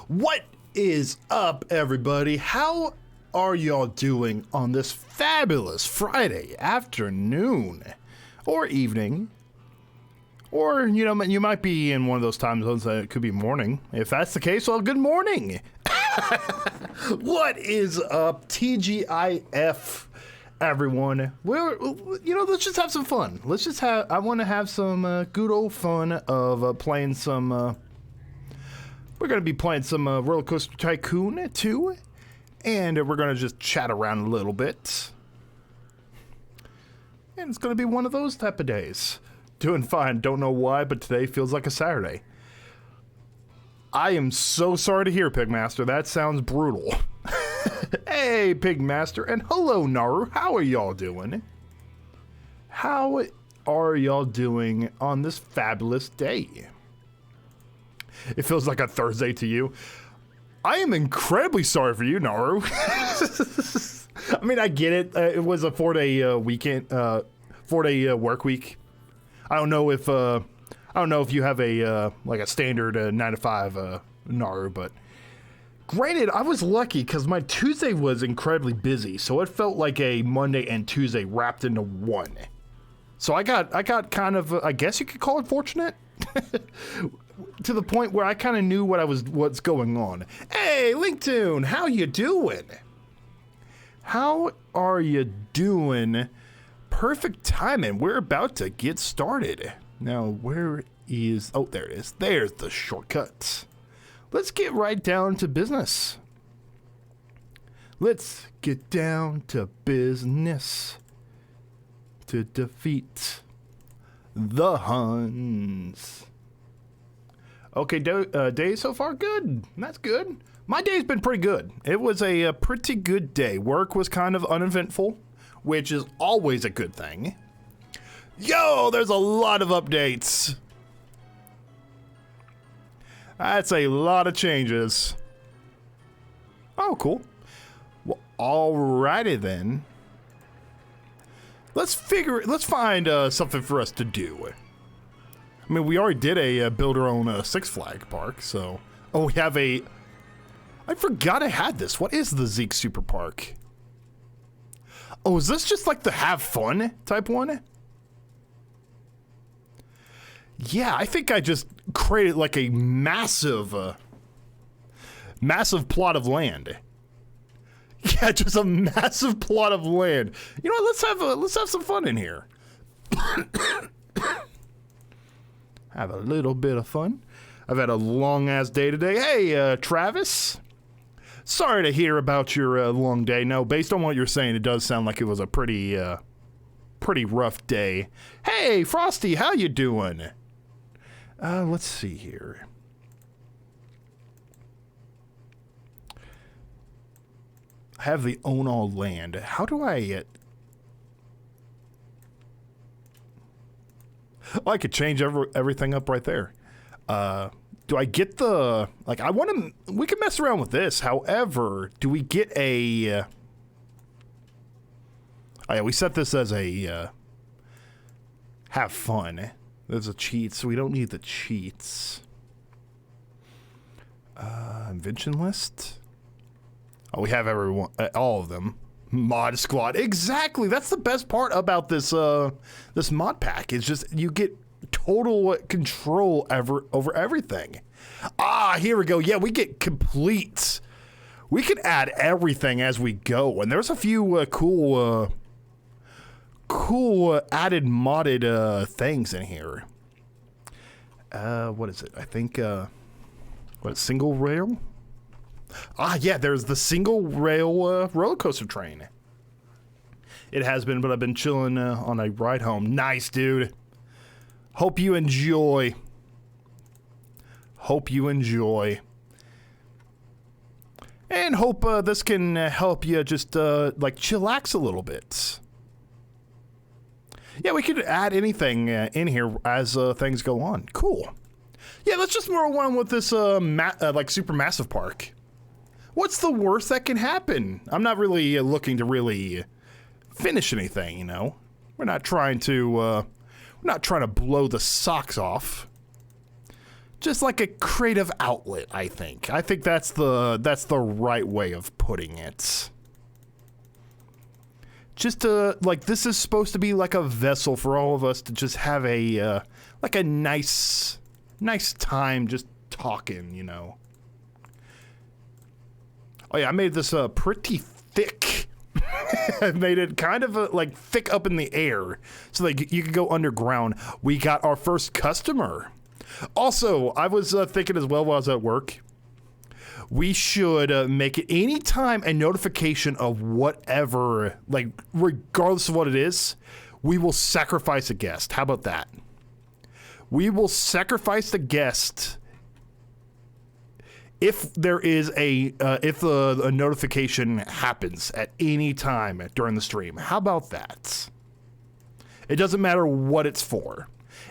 What is up, everybody? How are y'all doing on this fabulous Friday afternoon or evening? Or, you know, you might be in one of those time zones that it could be morning. If that's the case, well, good morning. What is up, TGIF, everyone? Let's just have some fun. I want to have some good old fun of playing some, we're going to be playing some Roller Coaster Tycoon 2, and we're going to just chat around a little bit. And it's going to be one of those type of days. Doing fine, don't know why, but today feels like a Saturday. I am so sorry to hear, Pigmaster. That sounds brutal. Hey, Pigmaster, and hello, Naru. How are y'all doing? How are y'all doing on this fabulous day? It feels like a Thursday to you. I am incredibly sorry for you, Naru. I mean, I get it. It was a 4-day weekend, 4-day work week. I don't know if you have a like a standard 9 to 5 Naru, but granted, I was lucky because my Tuesday was incredibly busy, so it felt like a Monday and Tuesday wrapped into one. So I got kind of I guess you could call it fortunate. To the point where I kind of knew what's going on. Hey, Linktoon, how you doing? How are you doing? Perfect timing. We're about to get started. Now, where is... Oh, there it is. There's the shortcut. Let's get right down to business. Let's get down to business to defeat the Huns. Okay, day so far? Good. That's good. My day's been pretty good. It was a pretty good day. Work was kind of uneventful, which is always a good thing. Yo, there's a lot of updates. That's a lot of changes. Oh, cool. Well, alrighty then. Let's find something for us to do. I mean, we already did a build our own Six Flags park, so... Oh, we have a... I forgot I had this. What is the Zeke Super Park? Oh, is this just like the have fun type one? Yeah, I think I just created like a massive plot of land. Yeah, just a massive plot of land. You know what, let's have some fun in here. Have a little bit of fun. I've had a long-ass day today. Hey, Travis. Sorry to hear about your long day. No, based on what you're saying, it does sound like it was a pretty rough day. Hey, Frosty, how you doing? Let's see here. I have the own all land. How do I... Oh, I could change everything up right there. Do I get the... Like, I want to... We can mess around with this. However, do we get a... Oh, yeah, we set this as a... have fun. There's a cheat, so we don't need the cheats. Invention list? Oh, we have everyone... all of them. Mod squad. Exactly! That's the best part about this, this mod pack. It's just, you get total control over everything. Ah, here we go. Yeah, we get complete. We can add everything as we go, and there's a few cool added modded things in here. What is it? I think single rail? Ah, yeah, there's the single rail roller coaster train. It has been, but I've been chilling on a ride home. Nice, dude. Hope you enjoy. Hope you enjoy. And hope this can help you just, like, chillax a little bit. Yeah, we could add anything in here as things go on. Cool. Yeah, let's just move on with this, like, super massive park. What's the worst that can happen? I'm not really looking to really finish anything, you know? We're not trying to blow the socks off. just like a creative outlet, I think. I think that's the right way of putting it. Just like, this is supposed to be like a vessel for all of us to just have a like a nice time just talking, you know. Oh yeah, I made this pretty thick. I made it kind of like thick up in the air so that you could go underground. We got our first customer. Also, I was thinking as well while I was at work, we should make it anytime a notification of whatever, like regardless of what it is, we will sacrifice a guest. How about that? We will sacrifice the guest if there is a notification happens at any time during the stream. How about that? It doesn't matter what it's for.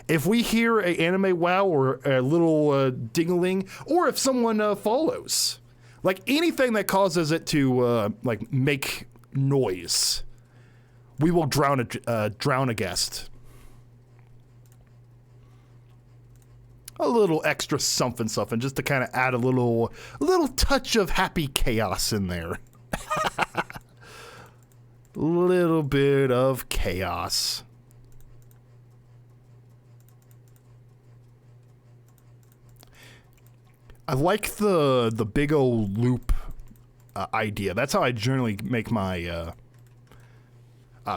If we hear a anime wow or a little ding-a-ling, or if someone follows, like anything that causes it to like make noise, we will drown a guest. A little extra something just to kind of add a little touch of happy chaos in there. Little bit of chaos. I like the big old loop idea. That's how I generally make my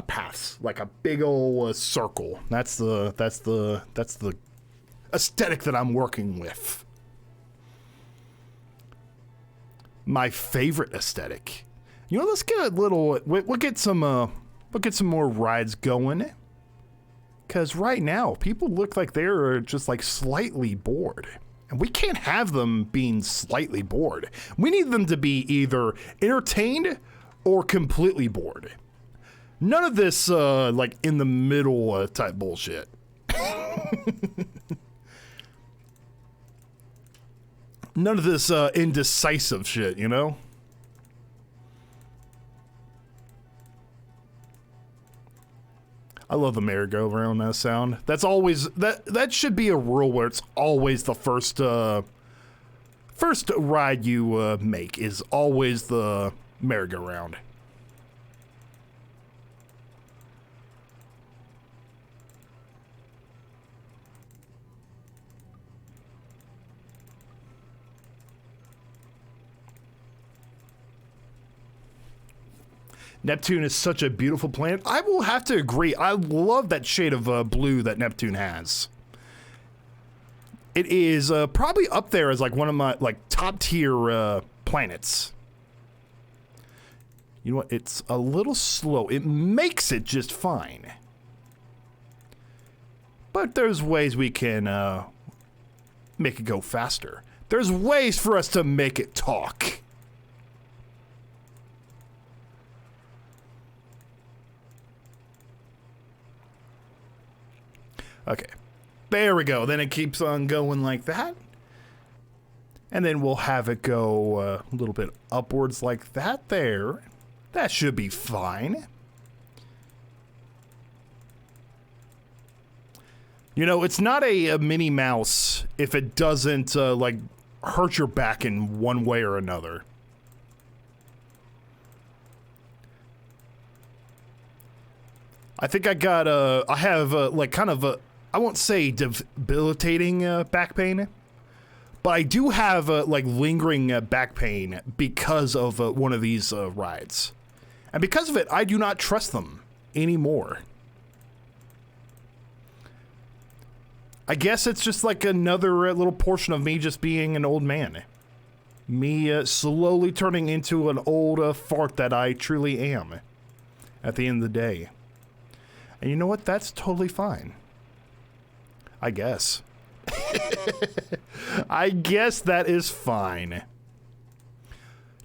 paths, like a big old circle. That's the aesthetic that I'm working with. My favorite aesthetic. You know, let's get a little. We'll get some more rides going. Because right now, people look like they're just like slightly bored. And we can't have them being slightly bored. We need them to be either entertained or completely bored. None of this, like, in the middle type bullshit. None of this indecisive shit, you know? I love the merry-go-round sound. That's always that should be a rule where it's always the first ride you make is always the merry-go-round. Neptune is such a beautiful planet. I will have to agree. I love that shade of blue that Neptune has. It is probably up there as like one of my like top tier planets. You know what? It's a little slow. It makes it just fine. But there's ways we can make it go faster. There's ways for us to make it talk. Okay, there we go. Then it keeps on going like that. And then we'll have it go a little bit upwards like that there. That should be fine. You know, it's not a Minnie Mouse if it doesn't, like, hurt your back in one way or another. I think I got, I have, like, kind of a, I won't say debilitating back pain, but I do have, like, lingering back pain because of one of these rides. And because of it, I do not trust them anymore. I guess it's just like another little portion of me just being an old man. Me slowly turning into an old fart that I truly am at the end of the day. And you know what? That's totally fine. I guess. I guess that is fine.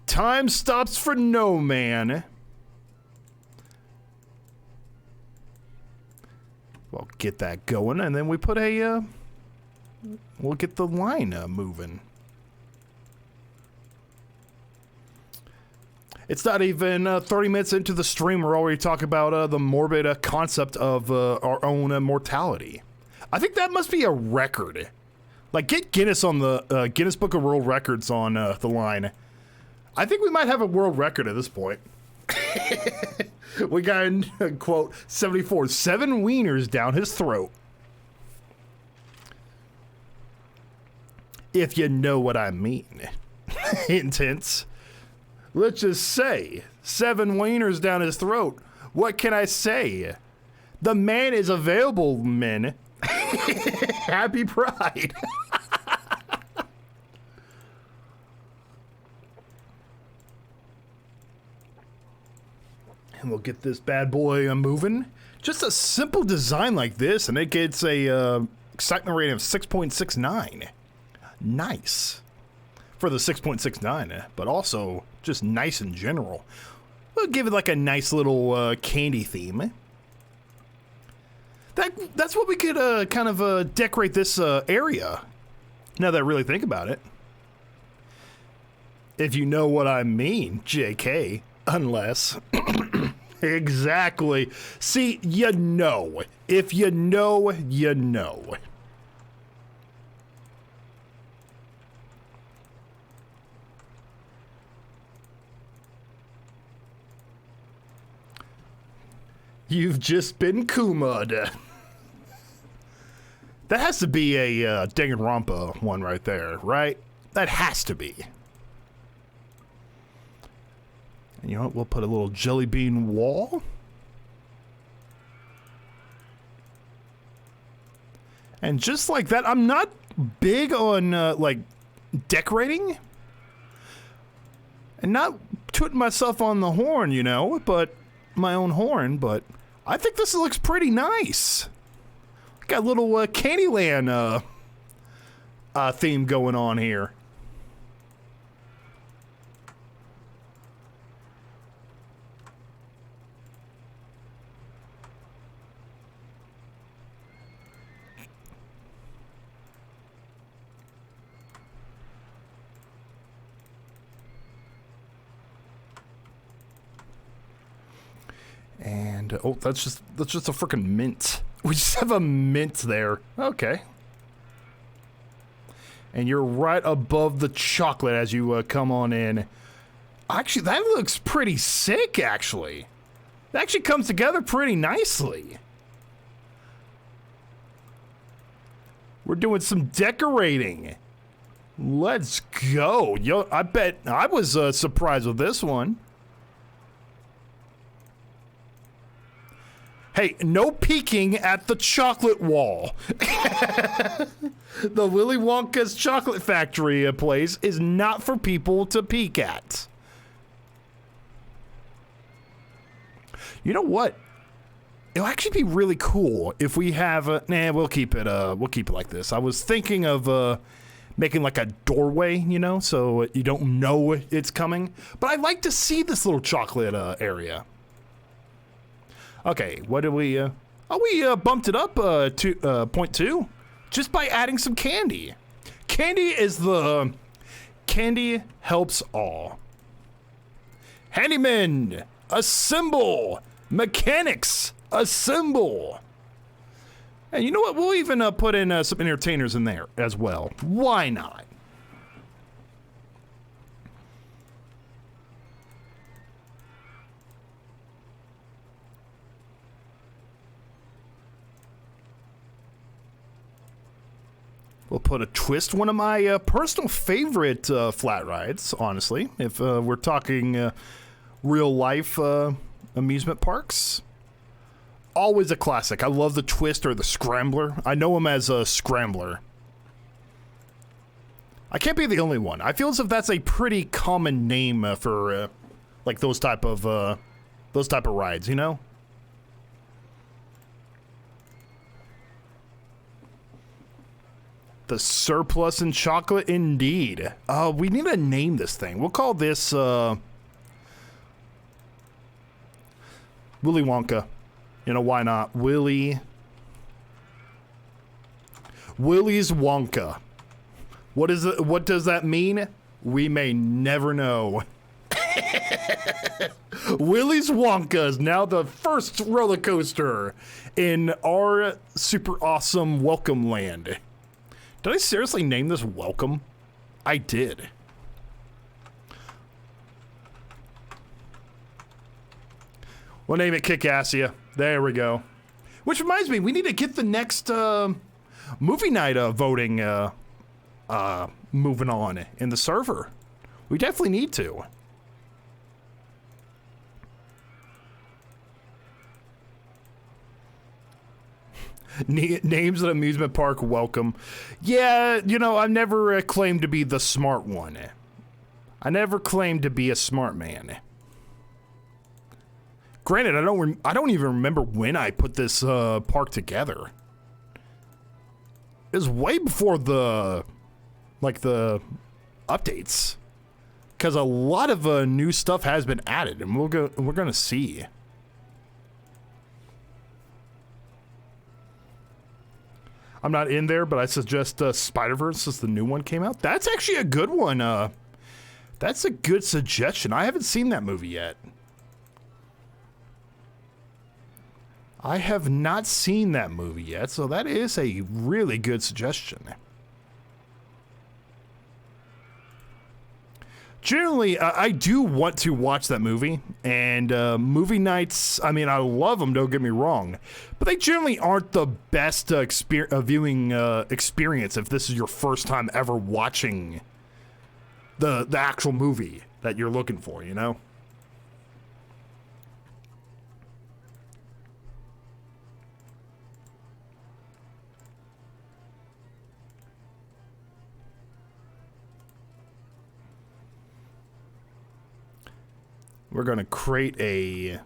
Time stops for no man. Well, get that going, and then we put a, we'll get the line moving. It's not even 30 minutes into the stream, we're already talking about the morbid concept of our own mortality. I think that must be a record. Like, get Guinness on the Guinness Book of World Records on the line. I think we might have a world record at this point. We got, quote, 74, 7 wieners down his throat. If you know what I mean. Intense. Let's just say, 7 wieners down his throat. What can I say? The man is available, men. Happy Pride. And we'll get this bad boy moving. Just a simple design like this, and it gets a excitement rating of 6.69. Nice. For the 6.69, but also just nice in general. We'll give it like a nice little candy theme. That's what we could kind of decorate this area. Now that I really think about it. If you know what I mean, JK. Unless. Exactly. See, you know. If you know, you know. You've just been Kuma'd. That has to be a Danganronpa one right there, right? That has to be. And you know what? We'll put a little jelly bean wall. And just like that, I'm not big on, like, decorating. And not tooting myself on the horn, you know, but my own horn, but I think this looks pretty nice. Got a little Candyland theme going on here. And oh, that's just a freaking mint. We just have a mint there. Okay. And you're right above the chocolate as you come on in. Actually, that looks pretty sick, actually. It actually comes together pretty nicely. We're doing some decorating. Let's go. Yo, I bet I was surprised with this one. Hey, no peeking at the chocolate wall. The Willy Wonka's chocolate factory place is not for people to peek at. You know what? It'll actually be really cool if we have a... Nah, we'll keep it like this. I was thinking of making like a doorway, you know, so you don't know it's coming. But I'd like to see this little chocolate area. Okay, what do we... we bumped it up to 0.2 just by adding some candy. Candy is the... Candy helps all. Handyman, assemble! Mechanics, assemble! And you know what? We'll even put in some entertainers in there as well. Why not? We'll put a twist. One of my personal favorite flat rides, honestly, if we're talking real life amusement parks. Always a classic. I love the twist or the scrambler. I know him as a scrambler. I can't be the only one. I feel as if that's a pretty common name for like those type of rides, you know? The surplus in chocolate, indeed. We need to name this thing. We'll call this Willy Wonka. You know, why not? Willy's Wonka. What is it? What does that mean? We may never know. Willy's Wonka is now the first roller coaster in our super awesome welcome land. Did I seriously name this Welcome? I did. We'll name it Kickassia. There we go. Which reminds me, we need to get the next movie night voting moving on in the server. We definitely need to. Names at amusement park, welcome. Yeah, you know, I've never claimed to be the smart one. I never claimed to be a smart man. Granted, I don't even remember when I put this park together. It was way before the updates, because a lot of new stuff has been added, and we're gonna see. I'm not in there, but I suggest Spider-Verse since the new one came out. That's actually a good one. That's a good suggestion. I haven't seen that movie yet. I have not seen that movie yet, so that is a really good suggestion. Generally, I do want to watch that movie, and movie nights, I mean, I love them, don't get me wrong, but they generally aren't the best viewing experience if this is your first time ever watching the actual movie that you're looking for, you know? We're gonna create a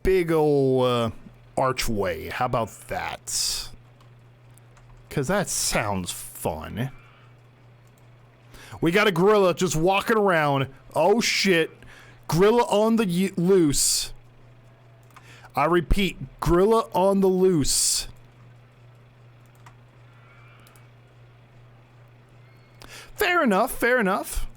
big ol' archway. How about that? Cause that sounds fun. We got a gorilla just walking around. Oh shit. Gorilla on the loose. I repeat, gorilla on the loose. Fair enough, fair enough.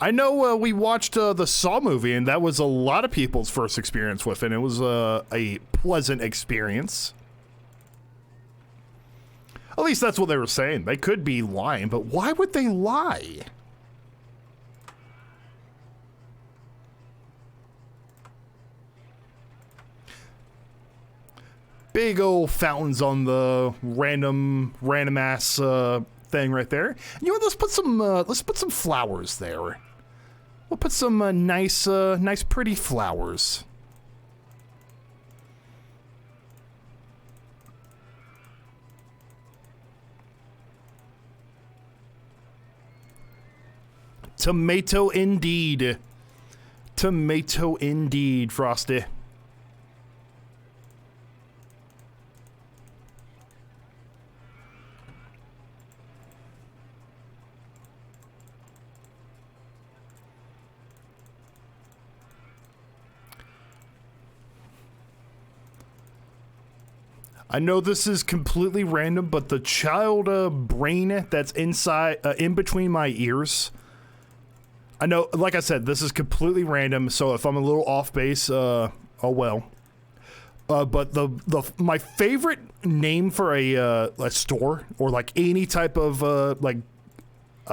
I know we watched the Saw movie, and that was a lot of people's first experience with it, and it was a pleasant experience. At least that's what they were saying. They could be lying, but why would they lie? Big old fountains on the random ass thing right there. And you know what? Let's put some flowers there. We'll put some nice pretty flowers. Tomato indeed. Tomato indeed, Frosty. I know this is completely random, but the child brain that's inside, in between my ears. I know, like I said, this is completely random, so if I'm a little off base, oh well. But my favorite name for a store, or like any type of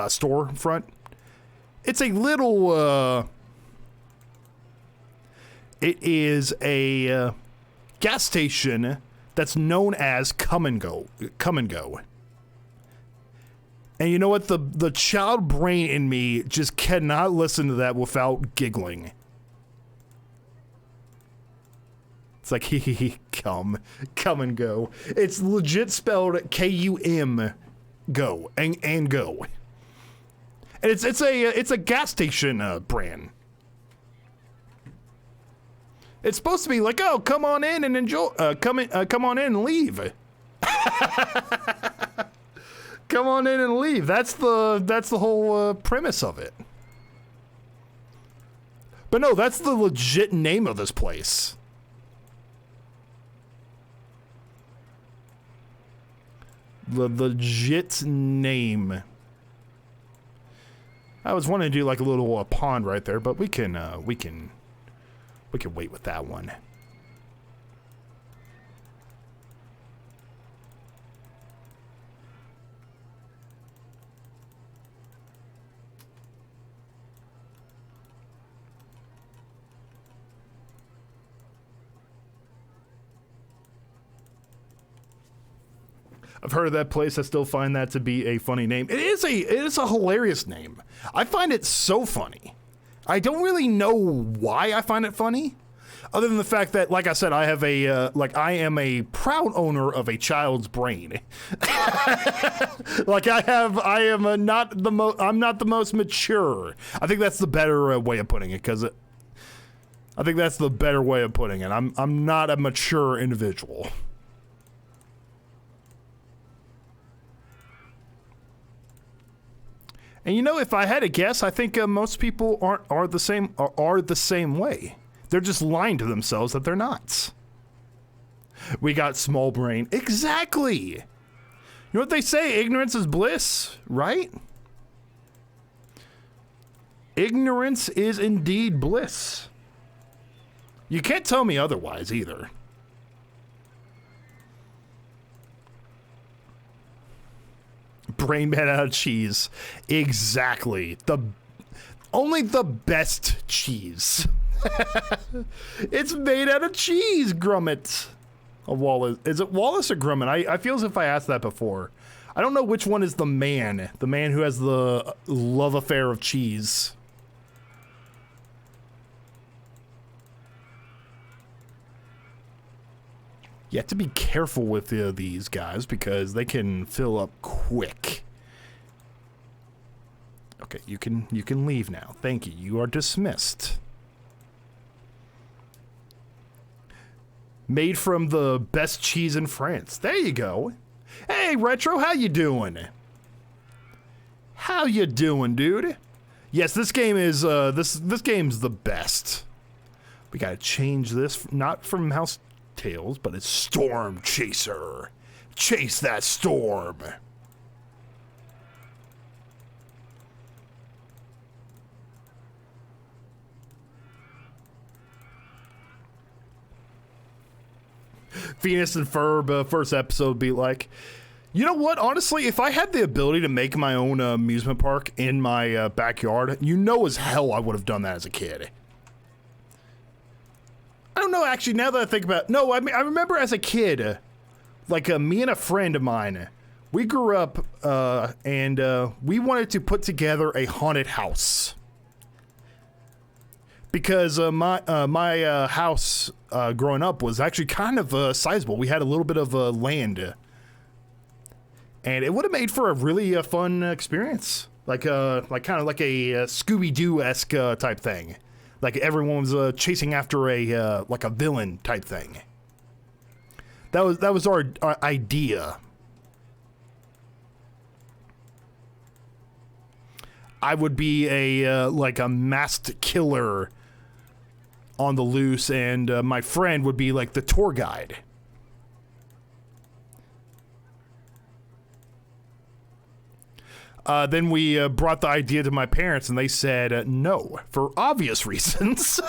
store front, it's a little it is a gas station that's known as Come and Go. And you know what? The child brain in me just cannot listen to that without giggling. It's like, come and go. It's legit spelled K-U-M, go, and go. And it's a gas station brand. It's supposed to be like, oh, come on in and enjoy. Come on in and leave. Come on in and leave. That's the whole premise of it. But no, that's the legit name of this place. The legit name. I was wanting to do like a little pond right there, but we can wait with that one. I've heard of that place. I still find that to be a funny name. It is a hilarious name. I find it so funny. I don't really know why I find it funny, other than the fact that, like I said, I have I am a proud owner of a child's brain. I'm not the most mature. I think that's the better way of putting it, because I think that's the better way of putting it. I'm not a mature individual. And if I had to guess, I think most people are the same way. They're just lying to themselves that they're not. We got small brain. Exactly. You know what they say? Ignorance is bliss, right? Ignorance is indeed bliss. You can't tell me otherwise either. Brain made out of cheese. Exactly. Only the best cheese. It's made out of cheese, Grummet. Wallace. Is it Wallace or Grummet? I feel as if I asked that before. I don't know which one is the man who has the love affair of cheese. You have to be careful with these guys because they can fill up quick. Okay, you can leave now. Thank you. You are dismissed. Made from the best cheese in France. There you go. Hey, Retro, how you doing? How you doing, dude? Yes, this game is this game's the best. We gotta change this, not from House Tales, but it's Storm Chaser. Chase that storm. Venus and Ferb, first episode, be like, you know what? Honestly, if I had the ability to make my own amusement park in my backyard, as hell I would have done that as a kid. I don't know, actually, now that I think about it. No, I mean, I remember as a kid, me and a friend of mine, we grew up and we wanted to put together a haunted house. Because my house growing up was actually kind of sizable. We had a little bit of land. And it would have made for a really fun experience. Kind of like a Scooby-Doo-esque type thing. Like everyone was chasing after a villain type thing. That was our idea. I would be a masked killer on the loose, and my friend would be like the tour guide. Then we brought the idea to my parents, and they said no, for obvious reasons.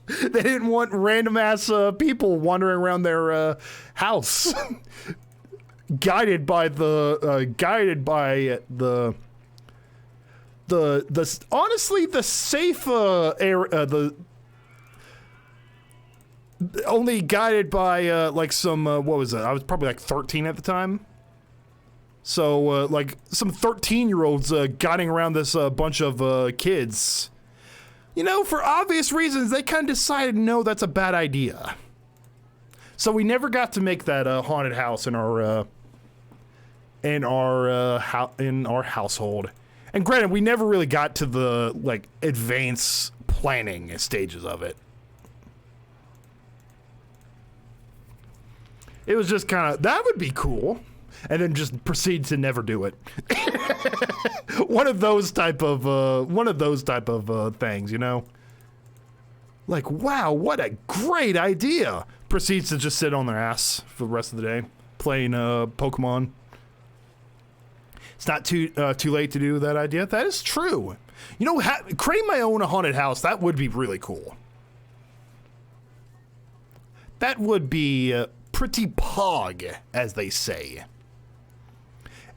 They didn't want random ass people wandering around their house, guided by the honestly the safe area, only guided by some what was it? I was probably like 13 at the time. So some 13-year-olds guiding around this bunch of kids. For obvious reasons, they kind of decided no, that's a bad idea. So we never got to make that haunted house in our household. And granted, we never really got to the advanced planning stages of it. It was just kind of, that would be cool, and then just proceed to never do it. one of those type of things, Like, wow, what a great idea! Proceeds to just sit on their ass for the rest of the day, playing Pokemon. It's not too late to do that idea. That is true. Creating my own haunted house, that would be really cool. That would be pretty pog, as they say.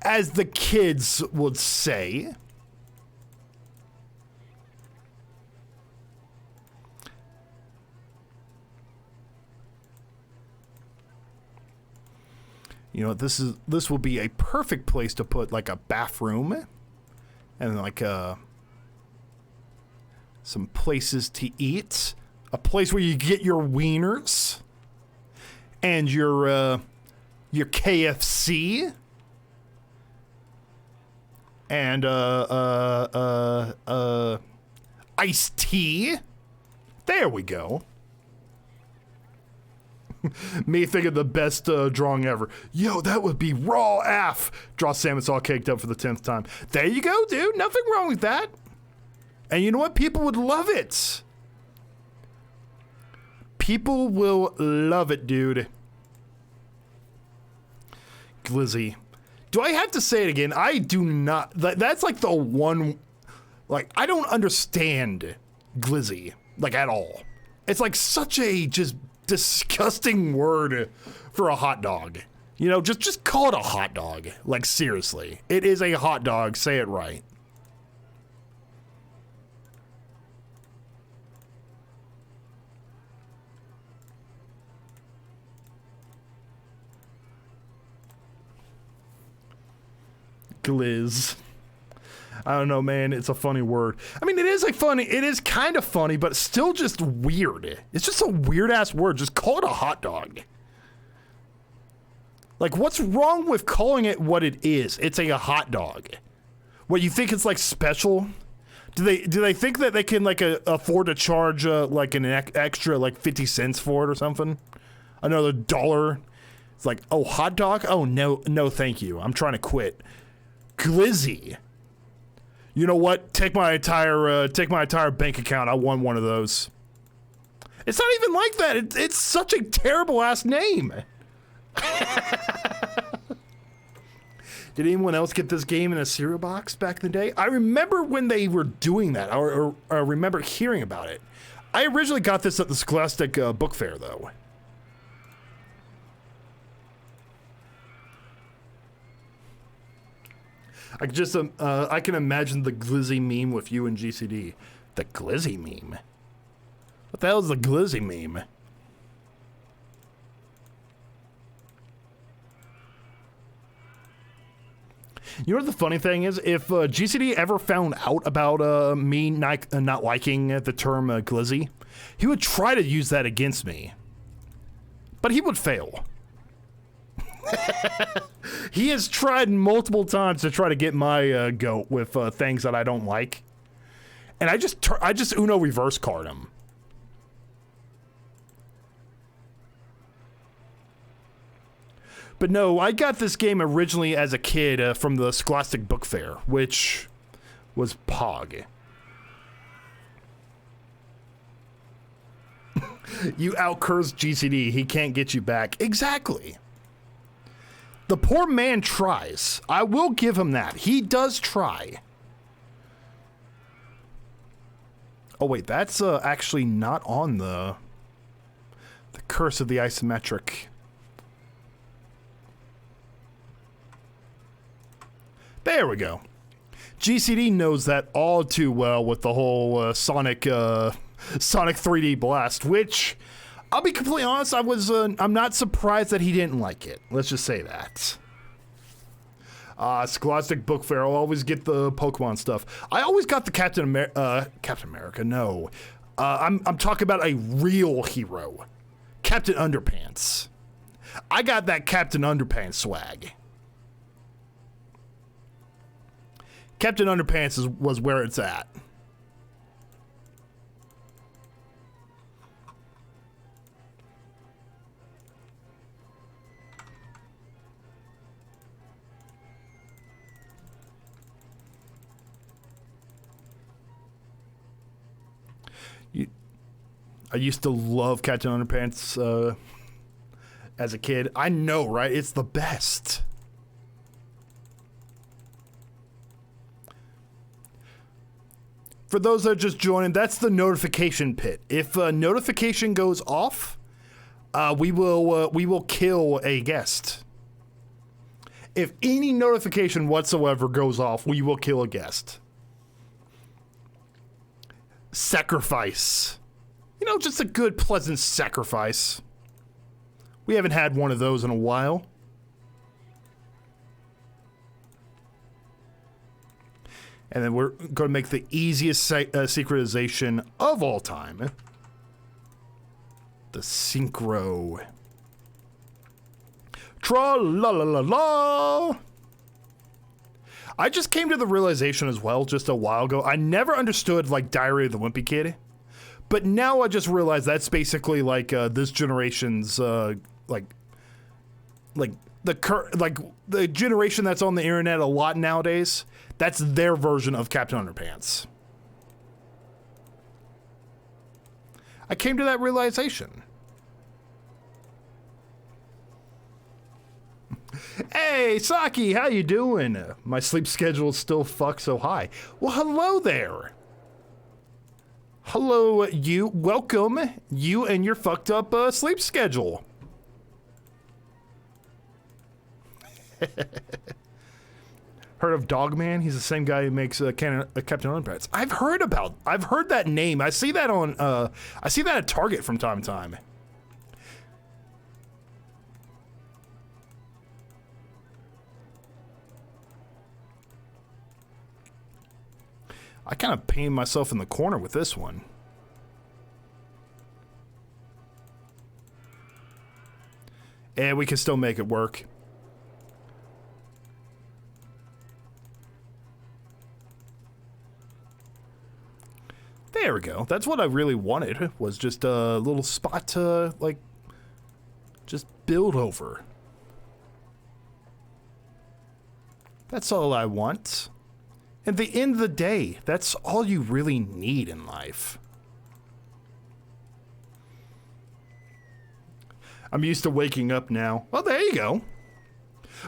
As the kids would say. You know, this will be a perfect place to put like a bathroom and like some places to eat, a place where you get your wieners and your KFC and iced tea. There we go. Me thinking the best drawing ever. Yo, that would be raw af. Draw Samus all caked up for the 10th time. There you go, dude. Nothing wrong with that. And you know what? People would love it. People will love it, dude. Glizzy. Do I have to say it again? I do not. That's like the one. Like, I don't understand Glizzy, like, at all. It's like such a just disgusting word for a hot dog. You know, just call it a hot dog. Like, seriously. It is a hot dog. Say it right. Glizz. I don't know, man. It's a funny word. I mean, it is kind of funny, but it's still just weird. It's just a weird ass word. Just call it a hot dog. Like, what's wrong with calling it what it is? It's a hot dog. What, you think it's like special? Do they think that they can like afford to charge like an extra like 50 cents for it or something? Another $1? It's like, oh, hot dog? Oh, no, thank you. I'm trying to quit. Glizzy. You know what? Take my entire bank account. I won one of those. It's not even like that. It's such a terrible ass name. Did anyone else get this game in a cereal box back in the day? I remember when they were doing that, or I remember hearing about it. I originally got this at the Scholastic Book Fair, though. I can imagine the Glizzy meme with you and GCD. The Glizzy meme? What the hell is the Glizzy meme? You know what the funny thing is? If GCD ever found out about me not liking the term Glizzy, he would try to use that against me. But he would fail. He has tried multiple times to try to get my goat with things that I don't like, and I just Uno reverse card him. But no, I got this game originally as a kid from the Scholastic Book Fair, which was Pog. You outcursed GCD. He can't get you back. Exactly. The poor man tries. I will give him that. He does try. Oh wait, that's actually not on the Curse of the Isometric. There we go. GCD knows that all too well with the whole Sonic 3D Blast, which, I'll be completely honest, I'm not surprised that he didn't like it. Let's just say that. Scholastic Book Fair, I'll always get the Pokemon stuff. I always got the Captain America, no. I'm talking about a real hero. Captain Underpants. I got that Captain Underpants swag. Captain Underpants was where it's at. I used to love Captain Underpants as a kid. I know, right? It's the best. For those that are just joining, that's the notification pit. If a notification goes off, we will kill a guest. If any notification whatsoever goes off, we will kill a guest. Sacrifice. You know, just a good, pleasant sacrifice. We haven't had one of those in a while. And then we're going to make the easiest synchronization of all time. The synchro. Tra-la-la-la-la! I just came to the realization as well just a while ago. I never understood, like, Diary of the Wimpy Kid. But now I just realized that's basically, like, this generation's, like the generation that's on the internet a lot nowadays. That's their version of Captain Underpants. I came to that realization. Hey, Saki, how you doing? My sleep schedule is still fucked so high. Well, hello there. Hello, you. Welcome, you and your fucked up sleep schedule. Heard of Dogman? He's the same guy who makes Captain Underpants. I've heard that name. I see that on, I see that at Target from time to time. I kind of painted myself in the corner with this one. And we can still make it work. There we go. That's what I really wanted, was just a little spot to, like, just build over. That's all I want. At the end of the day, that's all you really need in life. I'm used to waking up now. Well, there you go.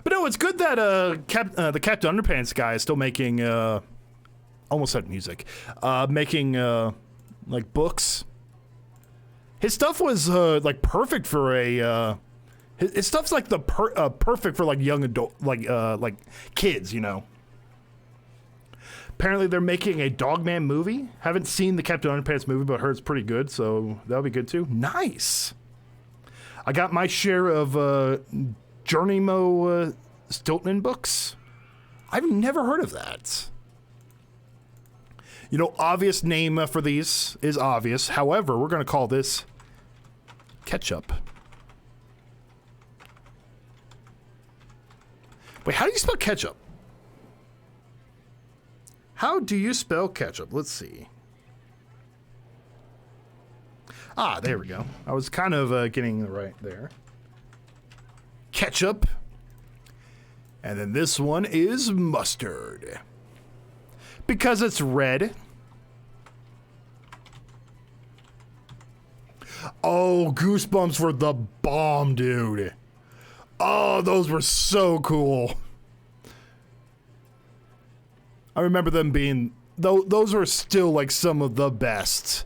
But no, it's good that the Captain Underpants guy is still making, almost said music, making, like, books. His stuff was, like, perfect for a, his stuff's like the perfect for, like, young adult, like kids, you know. Apparently they're making a Dogman movie. Haven't seen the Captain Underpants movie, but heard it's pretty good, so that'll be good too. Nice! I got my share of Journeymo Stiltman books. I've never heard of that. You know, obvious name for these is obvious. However, we're going to call this Ketchup. Wait, how do you spell ketchup? How do you spell ketchup? Let's see. Ah, there we go. I was kind of getting it right there. Ketchup. And then this one is mustard. Because it's red. Oh, Goosebumps were the bomb, dude. Oh, those were so cool. I remember them being, those are still like some of the best.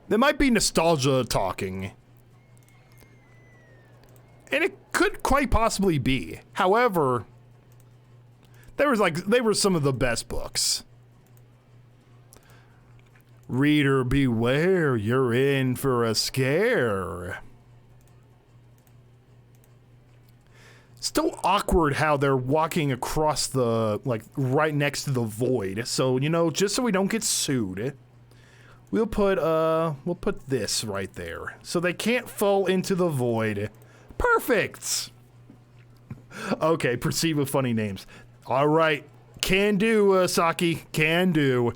They might be nostalgia talking. And it could quite possibly be. However, they were some of the best books. Reader beware, you're in for a scare. Still awkward how they're walking across the, like, right next to the void. So, you know, just so we don't get sued, we'll put this right there. So they can't fall into the void. Perfect! Okay, proceed with funny names. All right, can do, Saki, can do.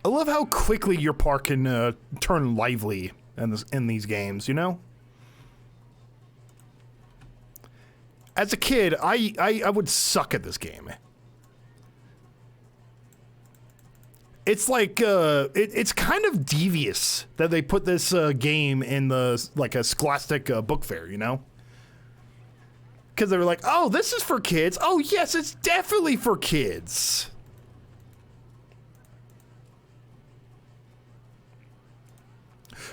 I love how quickly your part can turn lively in these games, you know? As a kid, I would suck at this game. It's like, it's kind of devious that they put this game in the, like, a Scholastic book fair, you know? Because they were like, oh, this is for kids. Oh, yes, it's definitely for kids.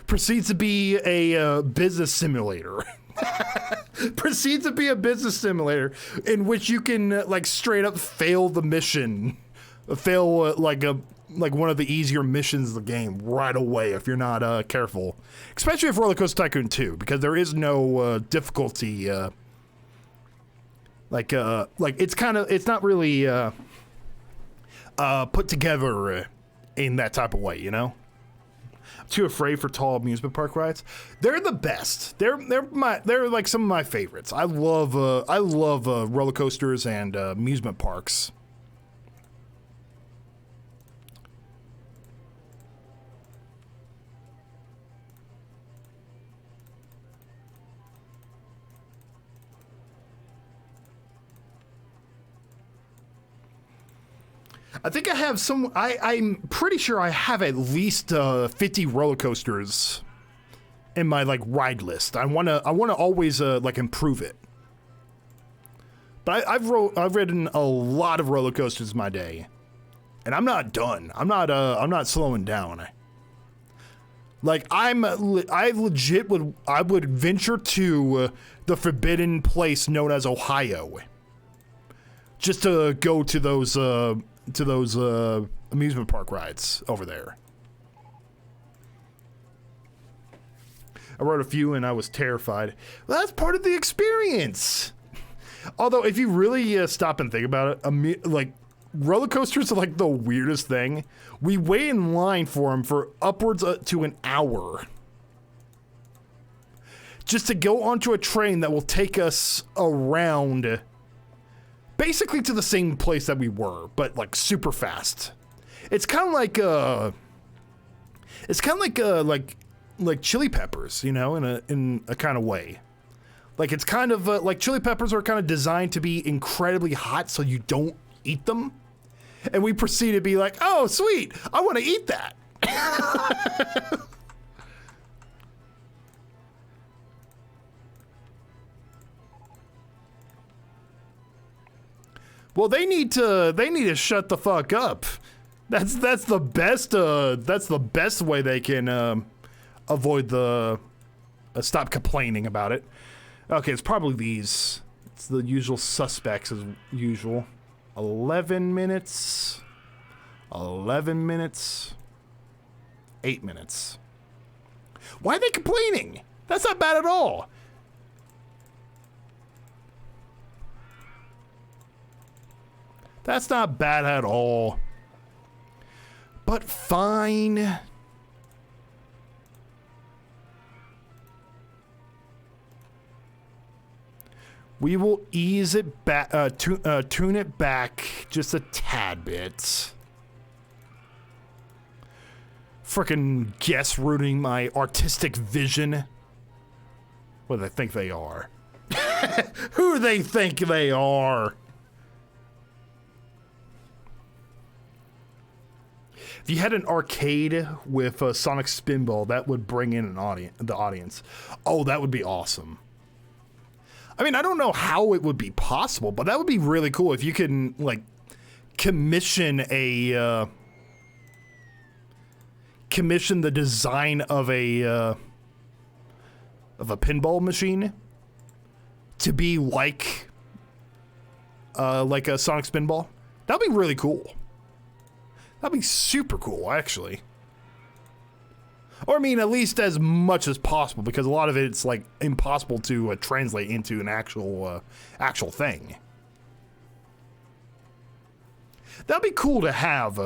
Proceeds to be a business simulator. Proceeds to be a business simulator in which you can like straight up fail the mission, fail like a like one of the easier missions of the game right away if you're not careful. Especially if Roller Coaster Tycoon 2, because there is no difficulty. Like it's not really put together in that type of way, you know. I'm too afraid for tall amusement park rides. They're the best. They're like some of my favorites. I love roller coasters and amusement parks. I think I have some. I'm pretty sure I have at least 50 roller coasters in my like ride list. I wanna always like improve it. But I've ridden a lot of roller coasters in my day, and I'm not done. I'm not slowing down. Like I legit would venture to the forbidden place known as Ohio, just to go to those amusement park rides over there. I rode a few and I was terrified. Well, that's part of the experience. Although, if you really stop and think about it, like roller coasters are like the weirdest thing. We wait in line for them for upwards to an hour just to go onto a train that will take us around. Basically to the same place that we were, but like super fast. It's kind of like like Chili Peppers, you know, in a kind of way. Like it's kind of like Chili Peppers are kind of designed to be incredibly hot so you don't eat them. And we proceed to be like, "Oh, sweet. I want to eat that." Well, they need to shut the fuck up. That's the best way they can avoid the stop complaining about it. Okay, it's probably these. It's the usual suspects as usual. 11 minutes. 11 minutes. 8 minutes. Why are they complaining? That's not bad at all. That's not bad at all. But fine. We will ease it back, tune it back just a tad bit. Frickin' guess ruining my artistic vision. What do they think they are? Who do they think they are? If you had an arcade with a Sonic Spinball, that would bring in the audience. Oh, that would be awesome. I mean, I don't know how it would be possible, but that would be really cool if you can, like, commission the design of a pinball machine to be like a Sonic Spinball. That'd be really cool. That'd be super cool, actually. Or, I mean, at least as much as possible, because a lot of it's, like, impossible to translate into an actual thing. That'd be cool to have,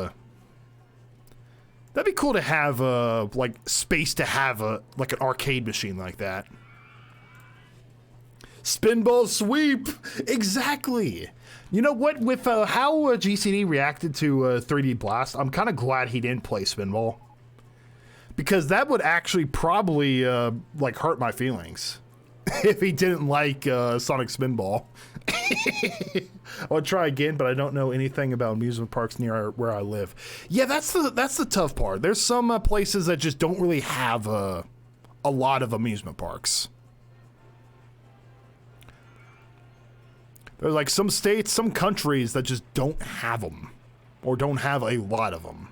like, space to have, like, an arcade machine like that. Spinball sweep! Exactly! You know what, with how GCD reacted to 3D Blast, I'm kind of glad he didn't play Spinball. Because that would actually probably, like, hurt my feelings. If he didn't like Sonic Spinball. I'll try again, but I don't know anything about amusement parks near where I live. Yeah, that's the tough part. There's some places that just don't really have a lot of amusement parks. There's like some states, some countries that just don't have them. Or don't have a lot of them.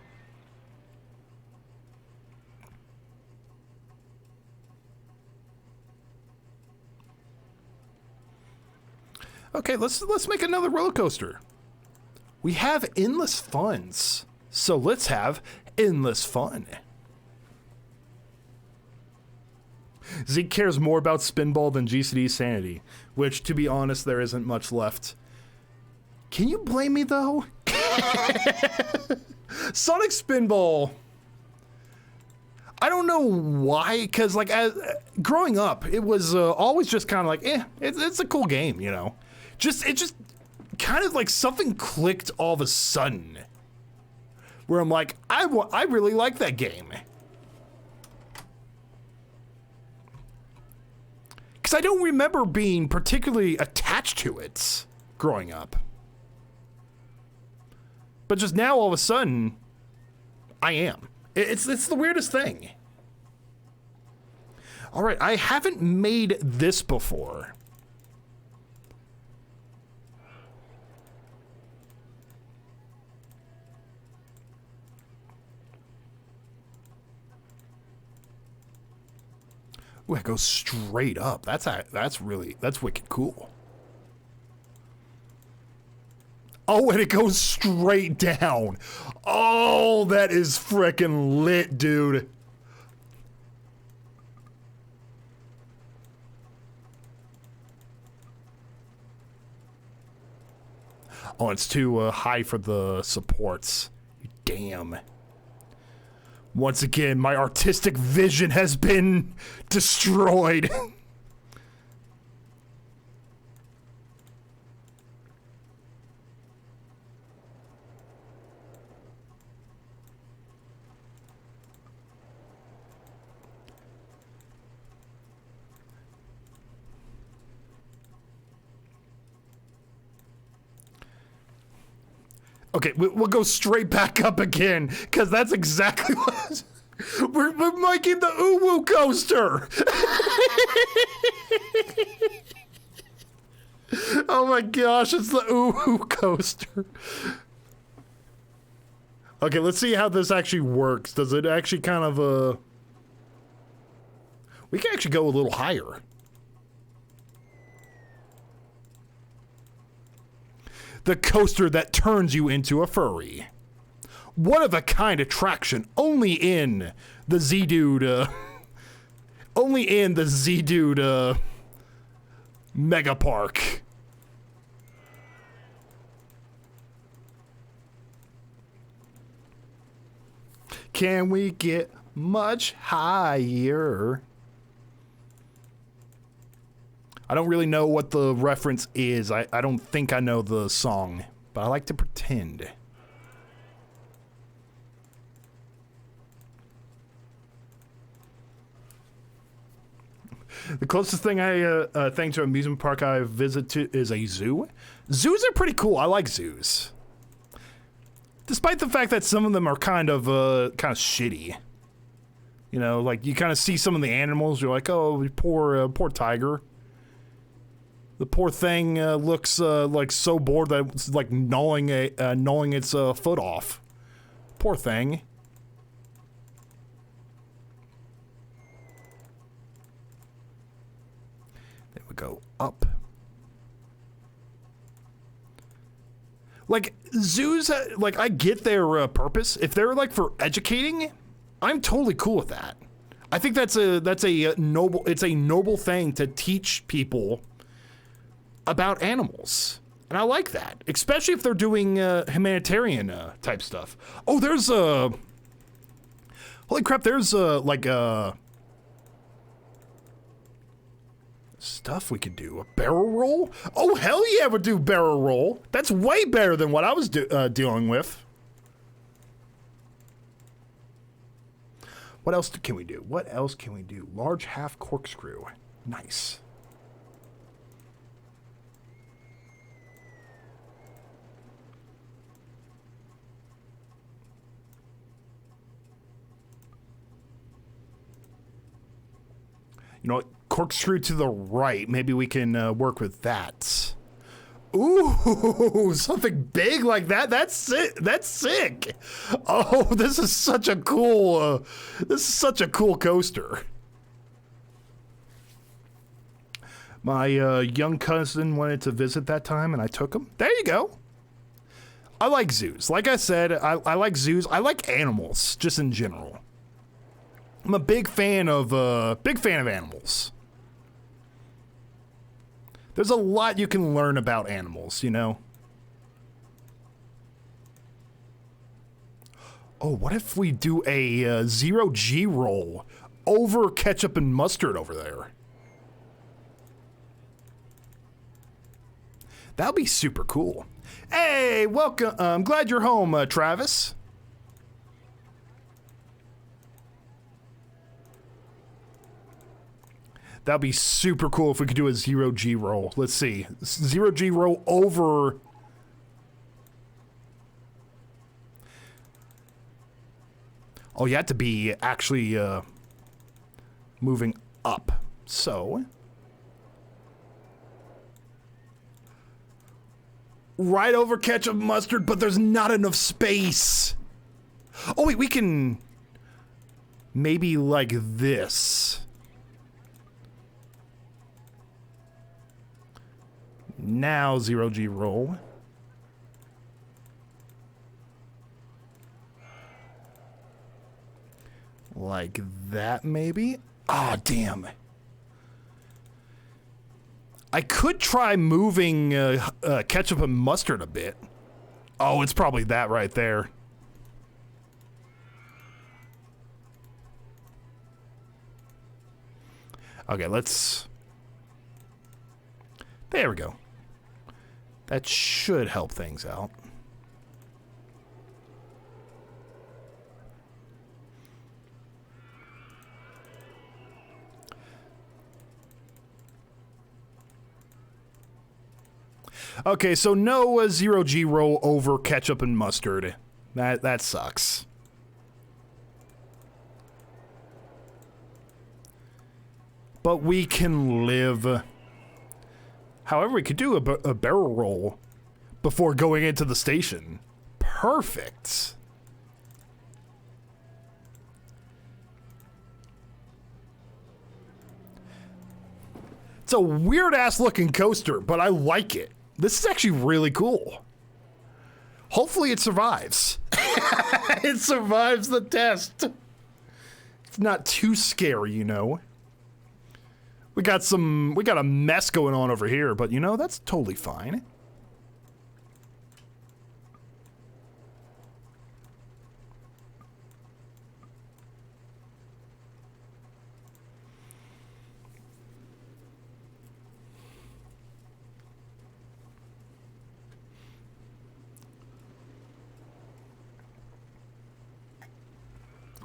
Okay, let's make another roller coaster. We have endless funds. So let's have endless fun. Zeke cares more about Spinball than GCD Sanity, which, to be honest, there isn't much left. Can you blame me, though? Sonic Spinball. I don't know why, because, like, growing up, it was always just kind of like, it's a cool game, you know? It just kind of like something clicked all of a sudden. Where I'm like, I really like that game. Because I don't remember being particularly attached to it growing up. But just now, all of a sudden, I am. It's the weirdest thing. All right, I haven't made this before. Ooh, it goes straight up. That's wicked cool. Oh, and it goes straight down. Oh, that is frickin' lit, dude. Oh, it's too high for the supports. Damn. Once again, my artistic vision has been destroyed. Okay, we'll go straight back up again, because that's exactly what... We're making the Uwu coaster! Oh my gosh, it's the Uwu coaster. Okay, let's see how this actually works. Does it actually kind of, we can actually go a little higher. The coaster that turns you into a furry. One of a kind attraction only in the Z-Dude, only in the Z-Dude, Mega Park. Can we get much higher? I don't really know what the reference is. I don't think I know the song, but I like to pretend. The closest thing thing to amusement park I visit to is a zoo. Zoos are pretty cool. I like zoos. Despite the fact that some of them are kind of shitty. You know, like you kind of see some of the animals, you're like, oh, poor tiger. The poor thing looks like so bored that it's like gnawing its foot off. Poor thing. Then we go up. Like zoos, like I get their purpose. If they're like for educating, I'm totally cool with that. I think that's a noble thing to teach people about animals, and I like that, especially if they're doing humanitarian type stuff. Oh, there's holy crap! There's like stuff we could do. A barrel roll? Oh hell yeah, we'll do barrel roll. That's way better than what I was dealing with. What else can we do? What else can we do? Large half corkscrew. Nice. You know what? Corkscrew to the right. Maybe we can work with that. Ooh, something big like that. That's sick. That's sick. Oh, this is such a cool. This is such a cool coaster. My young cousin wanted to visit that time, and I took him. There you go. I like zoos. Like I said, I like zoos. I like animals, just in general. I'm a big fan of animals. There's a lot you can learn about animals, you know? Oh, what if we do a zero-G roll over ketchup and mustard over there? That would be super cool. Hey, welcome. I'm glad you're home, Travis. That'd be super cool if we could do a zero-G roll. Let's see. Zero-G roll over... Oh, you have to be actually moving up. So... right over ketchup and mustard, but there's not enough space. Oh, wait, we can... maybe like this. Now zero-G roll. Like that, maybe? Ah, damn. I could try moving ketchup and mustard a bit. Oh, it's probably that right there. Okay, let's... there we go. That should help things out. Okay, so no zero-G roll over ketchup and mustard. That sucks. But we can live. However, we could do a barrel roll before going into the station. Perfect. It's a weird-ass looking coaster, but I like it. This is actually really cool. Hopefully it survives. It survives the test. It's not too scary, you know. We got a mess going on over here, but you know, that's totally fine.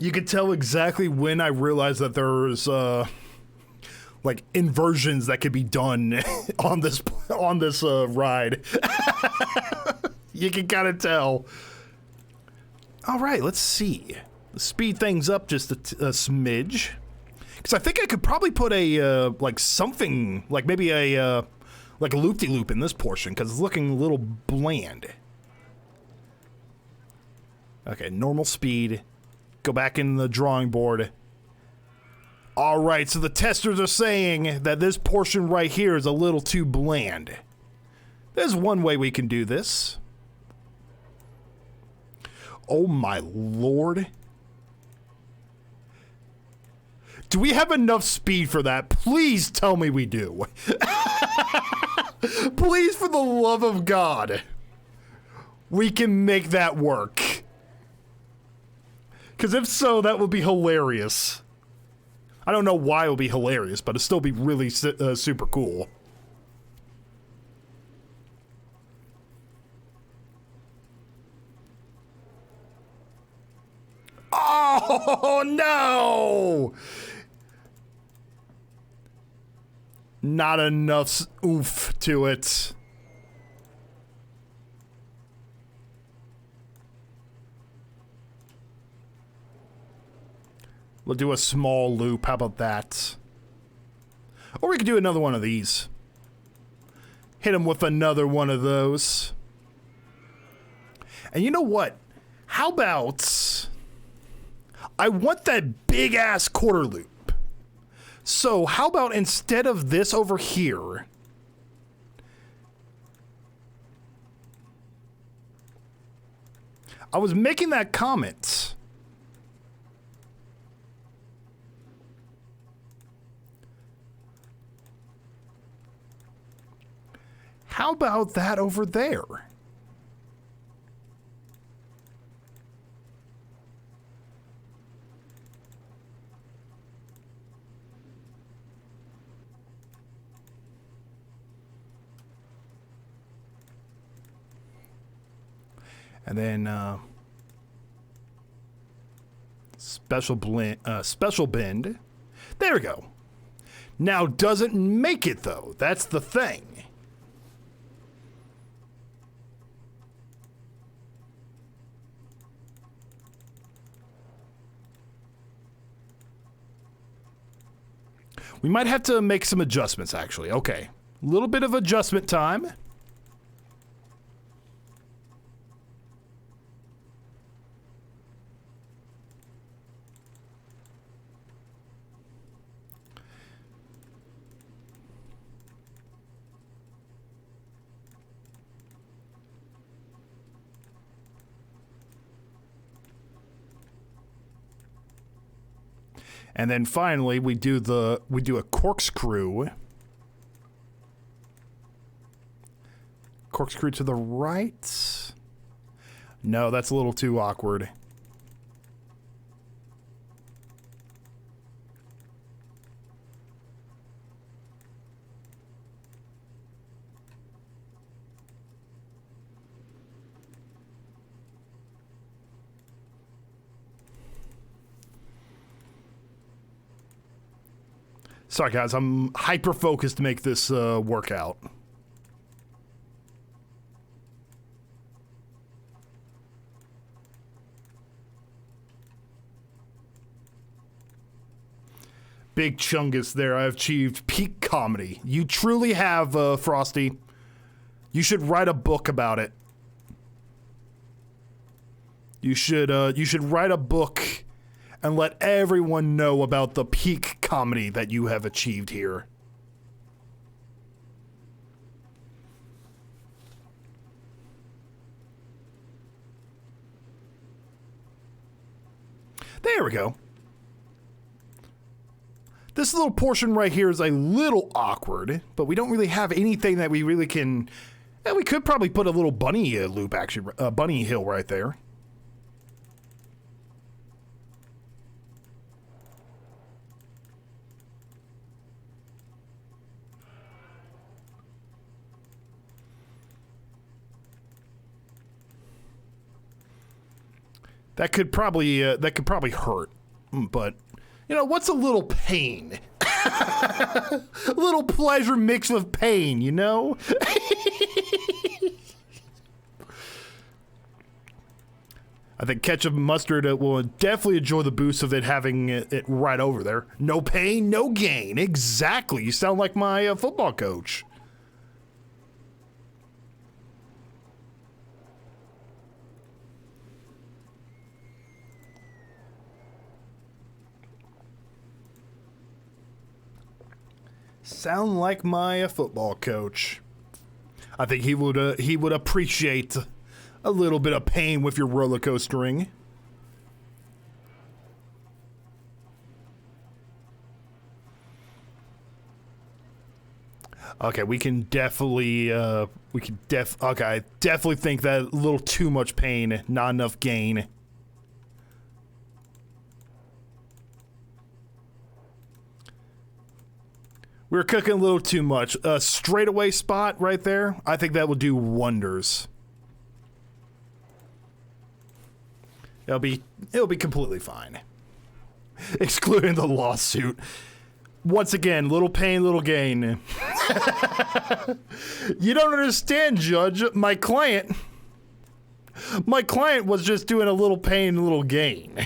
You could tell exactly when I realized that there's like inversions that could be done on this ride. You can kind of tell. All right, let's see. Let's speed things up just a smidge, because I think I could probably put a like something like maybe a like a loop-de-loop in this portion because it's looking a little bland. Okay, normal speed. Go back in the drawing board. All right, so the testers are saying that this portion right here is a little too bland. There's one way we can do this. Oh my lord. Do we have enough speed for that? Please tell me we do. Please, for the love of God. We can make that work. Because if so, that would be hilarious. I don't know why it would be hilarious, but it'd still be really super cool. Oh, no! Not enough oomph to it. We'll do a small loop. How about that? Or we could do another one of these. Hit him with another one of those. And you know what? How about... I want that big-ass quarter loop. So how about instead of this over here... I was making that comment. How about that over there? And then special bend. There we go. Now doesn't make it though. That's the thing. We might have to make some adjustments actually. Okay. A little bit of adjustment time. And then finally, we do a corkscrew. Corkscrew to the right. No, that's a little too awkward. Sorry, guys. I'm hyper-focused to make this work out. Big Chungus there. I've achieved peak comedy. You truly have, Frosty. You should write a book about it. You should write a book and let everyone know about the peak comedy that you have achieved here. There we go. This little portion right here is a little awkward, but we don't really have anything that we really can... we could probably put a little bunny loop, actually, bunny hill right there. That could probably hurt, but you know what's a little pain? A little pleasure mixed with pain, you know. I think ketchup and mustard will definitely enjoy the boost of it having it right over there. No pain, no gain. Exactly. You sound like my football coach. Sound like my football coach. I think he would appreciate a little bit of pain with your roller coastering. Okay, we can definitely okay, I definitely think that a little too much pain, not enough gain. We're cooking a little too much. A straightaway spot right there, I think that will do wonders. It'll be completely fine. Excluding the lawsuit. Once again, little pain, little gain. You don't understand, Judge. My client was just doing a little pain, little gain.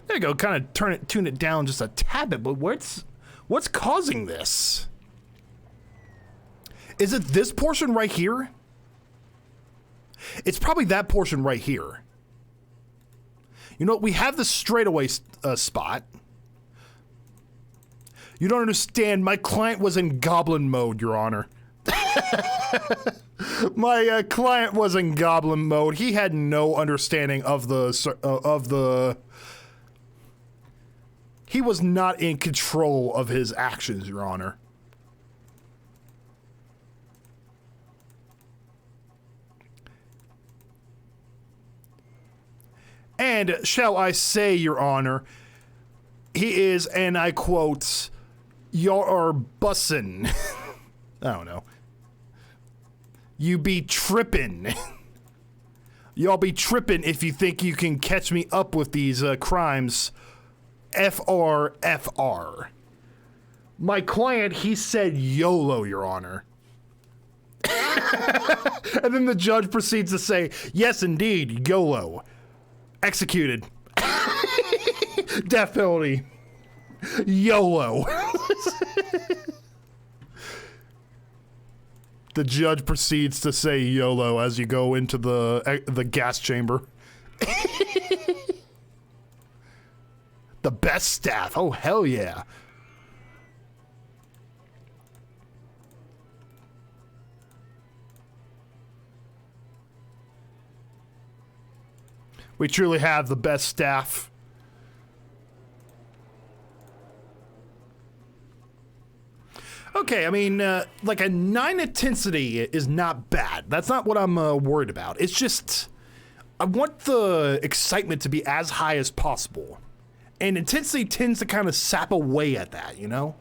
There you go, kind of tune it down just a tad bit, but what's causing this? Is it this portion right here? It's probably that portion right here. You know, we have the straightaway spot. You don't understand, my client was in goblin mode, Your Honor. My client was in goblin mode. He had no understanding of the. He was not in control of his actions, Your Honor. And shall I say, Your Honor, he is, and I quote, "You're bussin'." I don't know. You be trippin'. Y'all be trippin' if you think you can catch me up with these crimes. FR. My client, he said YOLO, Your Honor. And then the judge proceeds to say, yes, indeed, YOLO. Executed. Death penalty. YOLO. The judge proceeds to say YOLO as you go into the gas chamber. The best staff. Oh, hell yeah. We truly have the best staff. Okay, I mean, like a 9 intensity is not bad. That's not what I'm worried about. It's just, I want the excitement to be as high as possible. And intensity tends to kind of sap away at that, you know?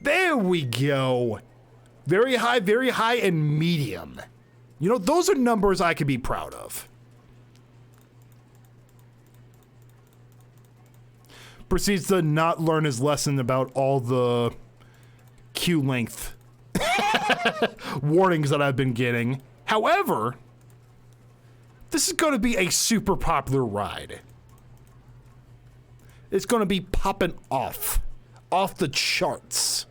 There we go. Very high, and medium. You know, those are numbers I could be proud of. Proceeds to not learn his lesson about all the queue length warnings that I've been getting. However, this is going to be a super popular ride. It's going to be popping off the charts.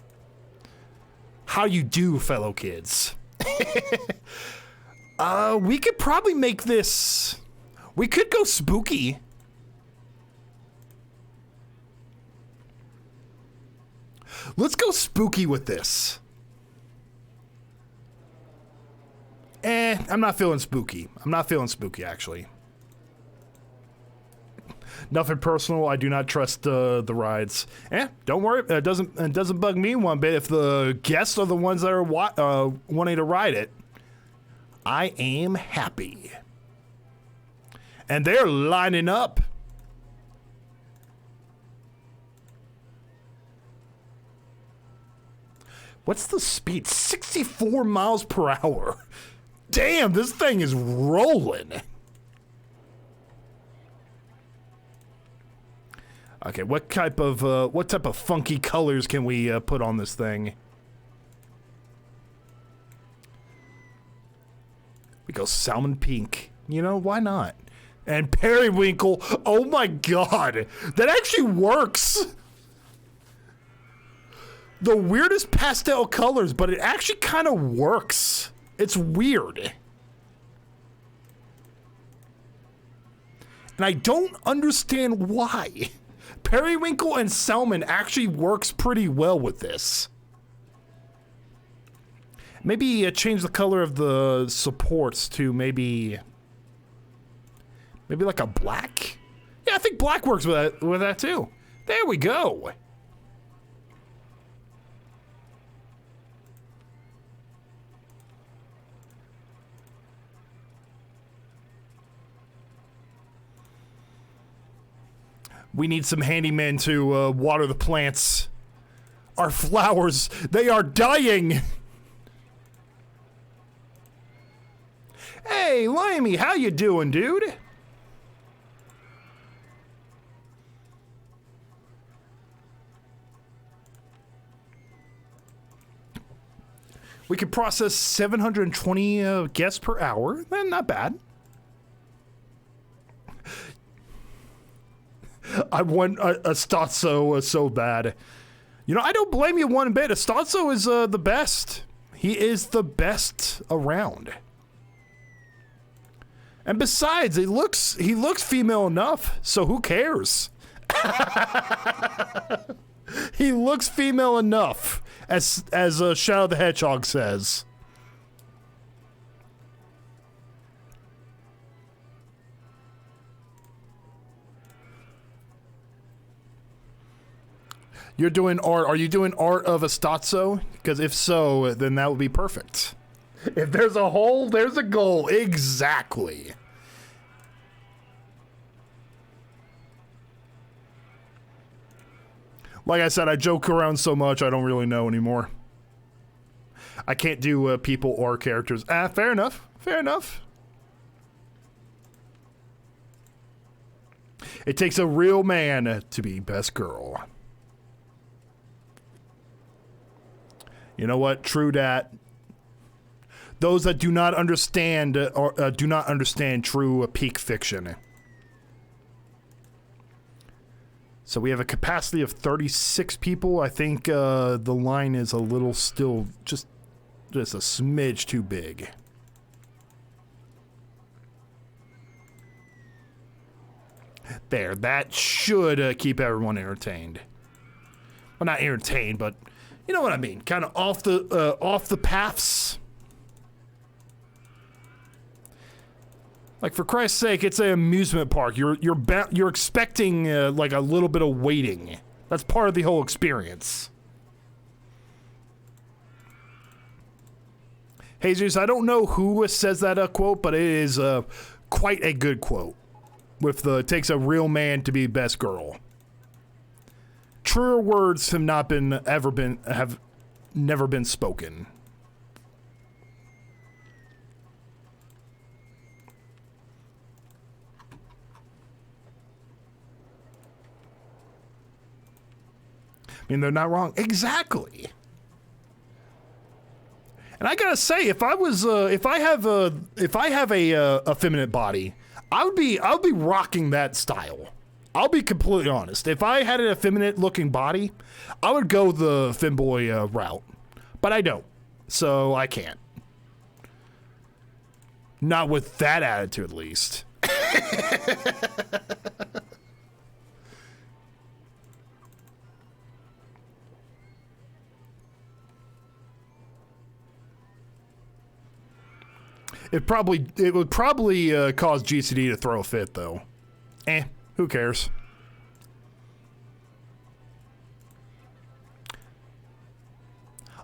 How you do, fellow kids. We could probably make this. We could go spooky. Let's go spooky with this. I'm not feeling spooky. Actually. Nothing personal. I do not trust the rides. Don't worry. It doesn't bug me one bit if the guests are the ones that are wanting to ride it. I am happy. And they're lining up. What's the speed? 64 miles per hour. Damn, this thing is rolling. Okay, what type of funky colors can we put on this thing? We go salmon pink. You know, why not? And periwinkle. Oh my god. That actually works. The weirdest pastel colors, but it actually kind of works. It's weird. And I don't understand why. Periwinkle and salmon actually works pretty well with this. Maybe change the color of the supports to maybe like a black? Yeah, I think black works with that too. There we go. We need some handymen to water the plants. Our flowers, they are dying. Hey, Limey, how you doing, dude? We could process 720 guests per hour. Not bad. I want Estazzo so bad. You know, I don't blame you one bit. Estazzo is the best. He is the best around. And besides, he looks female enough, so who cares? He looks female enough, as Shadow the Hedgehog says. You're doing art. Are you doing art of Astazzo? Because if so, then that would be perfect. If there's a hole, there's a goal. Exactly. Like I said, I joke around so much, I don't really know anymore. I can't do people or characters. Fair enough. Fair enough. It takes a real man to be best girl. You know what? True dat. Those that do not understand or do not understand true peak fiction. So we have a capacity of 36 people. I think the line is a little still just a smidge too big. There, that should keep everyone entertained. Well, not entertained, but you know what I mean. Kind of off the paths. Like, for Christ's sake, it's an amusement park. You're expecting like a little bit of waiting. That's part of the whole experience. Jesus, I don't know who says that quote, but it is quite a good quote. With the takes a real man to be best girl. Truer words have never been spoken. I mean, they're not wrong. Exactly. And I gotta say, if I have a effeminate body, I would be rocking that style. I'll be completely honest. If I had an effeminate looking body, I would go the femboy route. But I don't. So I can't. Not with that attitude, at least. It would probably cause GCD to throw a fit, though. Who cares?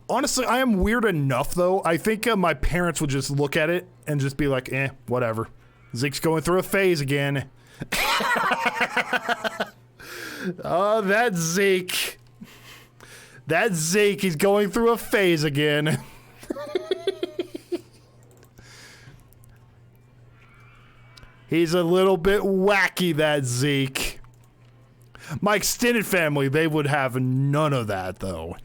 Honestly, I am weird enough, though. I think my parents would just look at it and just be like, whatever. Zeke's going through a phase again. Oh, that Zeke. That Zeke, he's going through a phase again. He's a little bit wacky, that Zeke. My extended family, they would have none of that, though.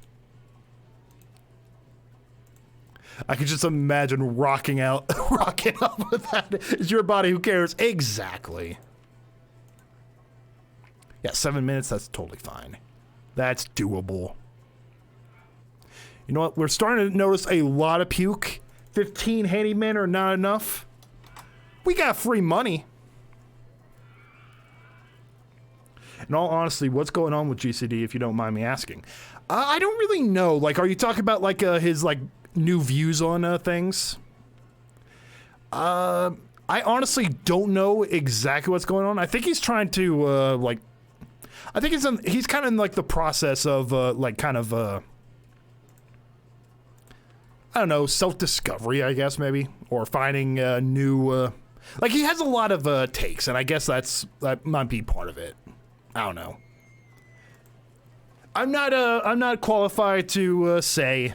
I could just imagine rocking out with that. It's your body, who cares? Exactly. Yeah, 7 minutes, that's totally fine. That's doable. You know what? We're starting to notice a lot of puke. 15 handymen are not enough. We got free money. In all honesty, what's going on with GCD, if you don't mind me asking? I don't really know. Like, are you talking about, like, his, like, new views on things? I honestly don't know exactly what's going on. I think he's trying to, like... I think he's kind of in, like, the process of, like, kind of, I don't know, self-discovery, I guess, maybe? Or finding new... Like, he has a lot of takes, and I guess that might be part of it. I don't know. I'm not qualified to say.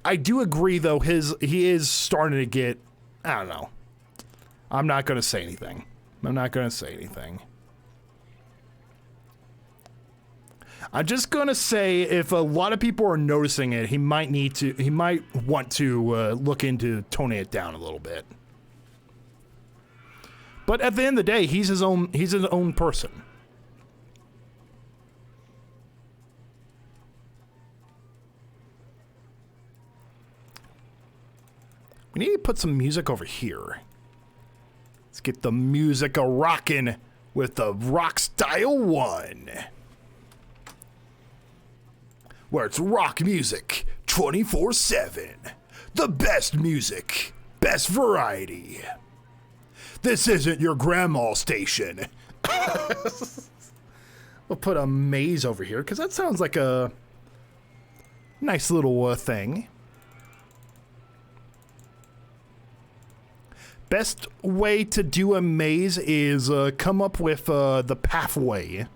I do agree, though, he is starting to get, I don't know. I'm not going to say anything. I'm just going to say, if a lot of people are noticing it, he might want to look into toning it down a little bit. But at the end of the day, he's his own person. We need to put some music over here. Let's get the music a rockin' with the Rock Style 1. where it's rock music 24/7. The best music, best variety. This isn't your grandma's station. We'll put a maze over here because that sounds like a nice little thing. Best way to do a maze is come up with the pathway.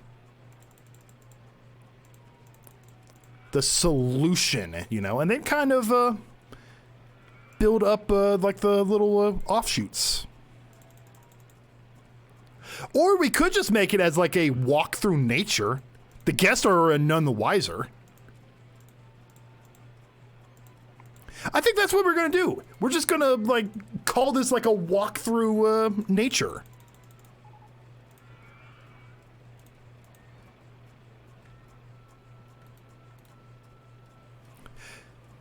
The solution, you know, and then kind of build up like the little offshoots. Or we could just make it as like a walk through nature. The guests are none the wiser. I think that's what we're gonna do. We're just gonna like call this like a walk through nature.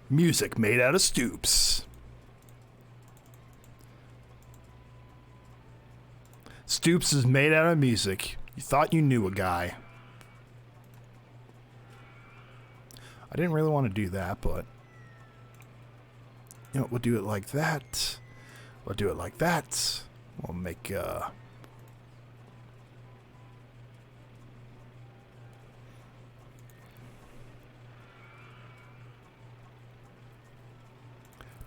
Music made out of stoops. Stoops is made out of music. You thought you knew a guy. I didn't really want to do that, but you know, we'll do it like that. We'll do it like that. We'll make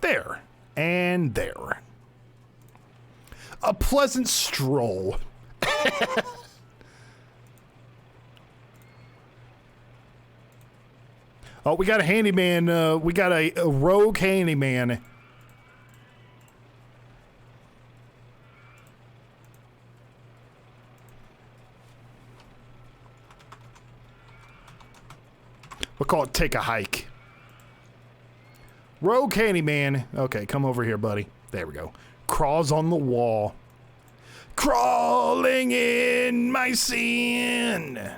there and there. A pleasant stroll. Oh, we got a handyman. We got a rogue handyman. We'll call it take a hike. Rogue handyman. Okay, come over here, buddy. There we go. Crawls on the wall. Crawling in my sin.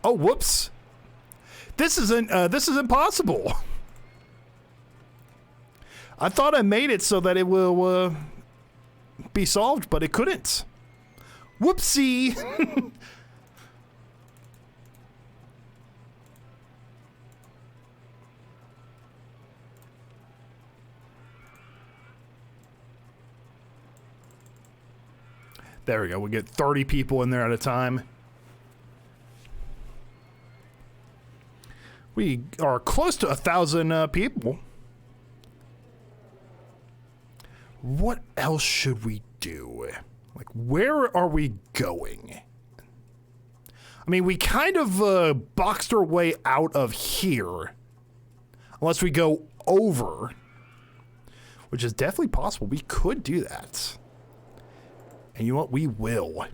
Oh, whoops. This isn't possible. I thought I made it so that it will be solved, but it couldn't. Whoopsie. There we go. We get 30 people in there at a time. We are close to 1,000 people. What else should we do? Like, where are we going? I mean, we kind of boxed our way out of here. Unless we go over. Which is definitely possible. We could do that. And you know what? We will.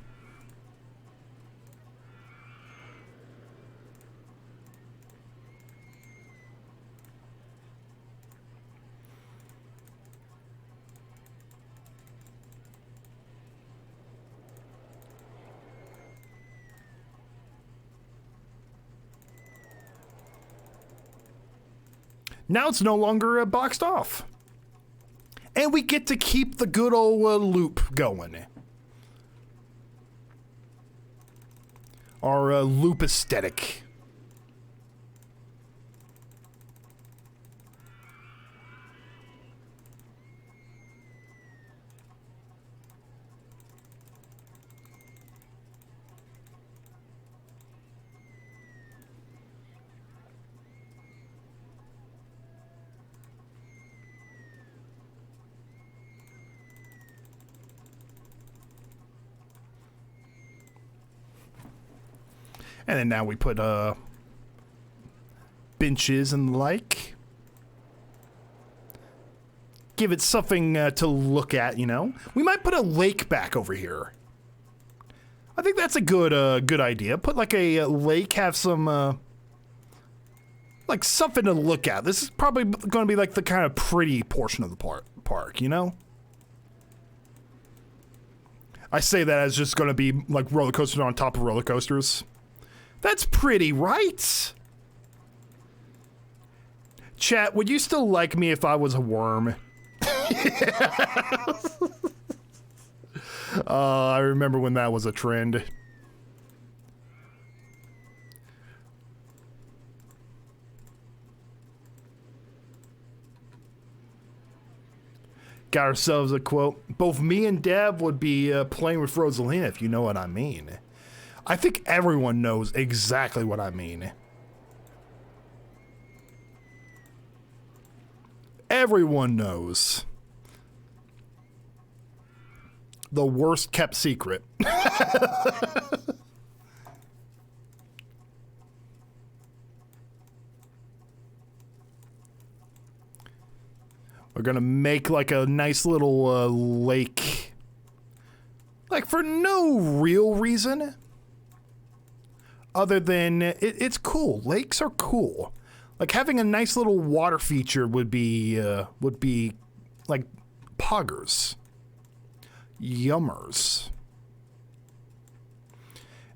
Now it's no longer boxed off. And we get to keep the good old loop going. Our loop aesthetic. And then now we put benches and the like. Give it something to look at, you know. We might put a lake back over here. I think that's a good idea. Put like a lake, have some like something to look at. This is probably going to be like the kind of pretty portion of the park, you know. I say that as just going to be like roller coasters on top of roller coasters. That's pretty, right? Chat, would you still like me if I was a worm? I remember when that was a trend. Got ourselves a quote. Both me and Deb would be playing with Rosalina, if you know what I mean. I think everyone knows exactly what I mean. Everyone knows. The worst kept secret. We're gonna make like a nice little lake. Like for no real reason. Other than it's cool. Lakes are cool. Like having a nice little water feature would be like poggers. Yummers.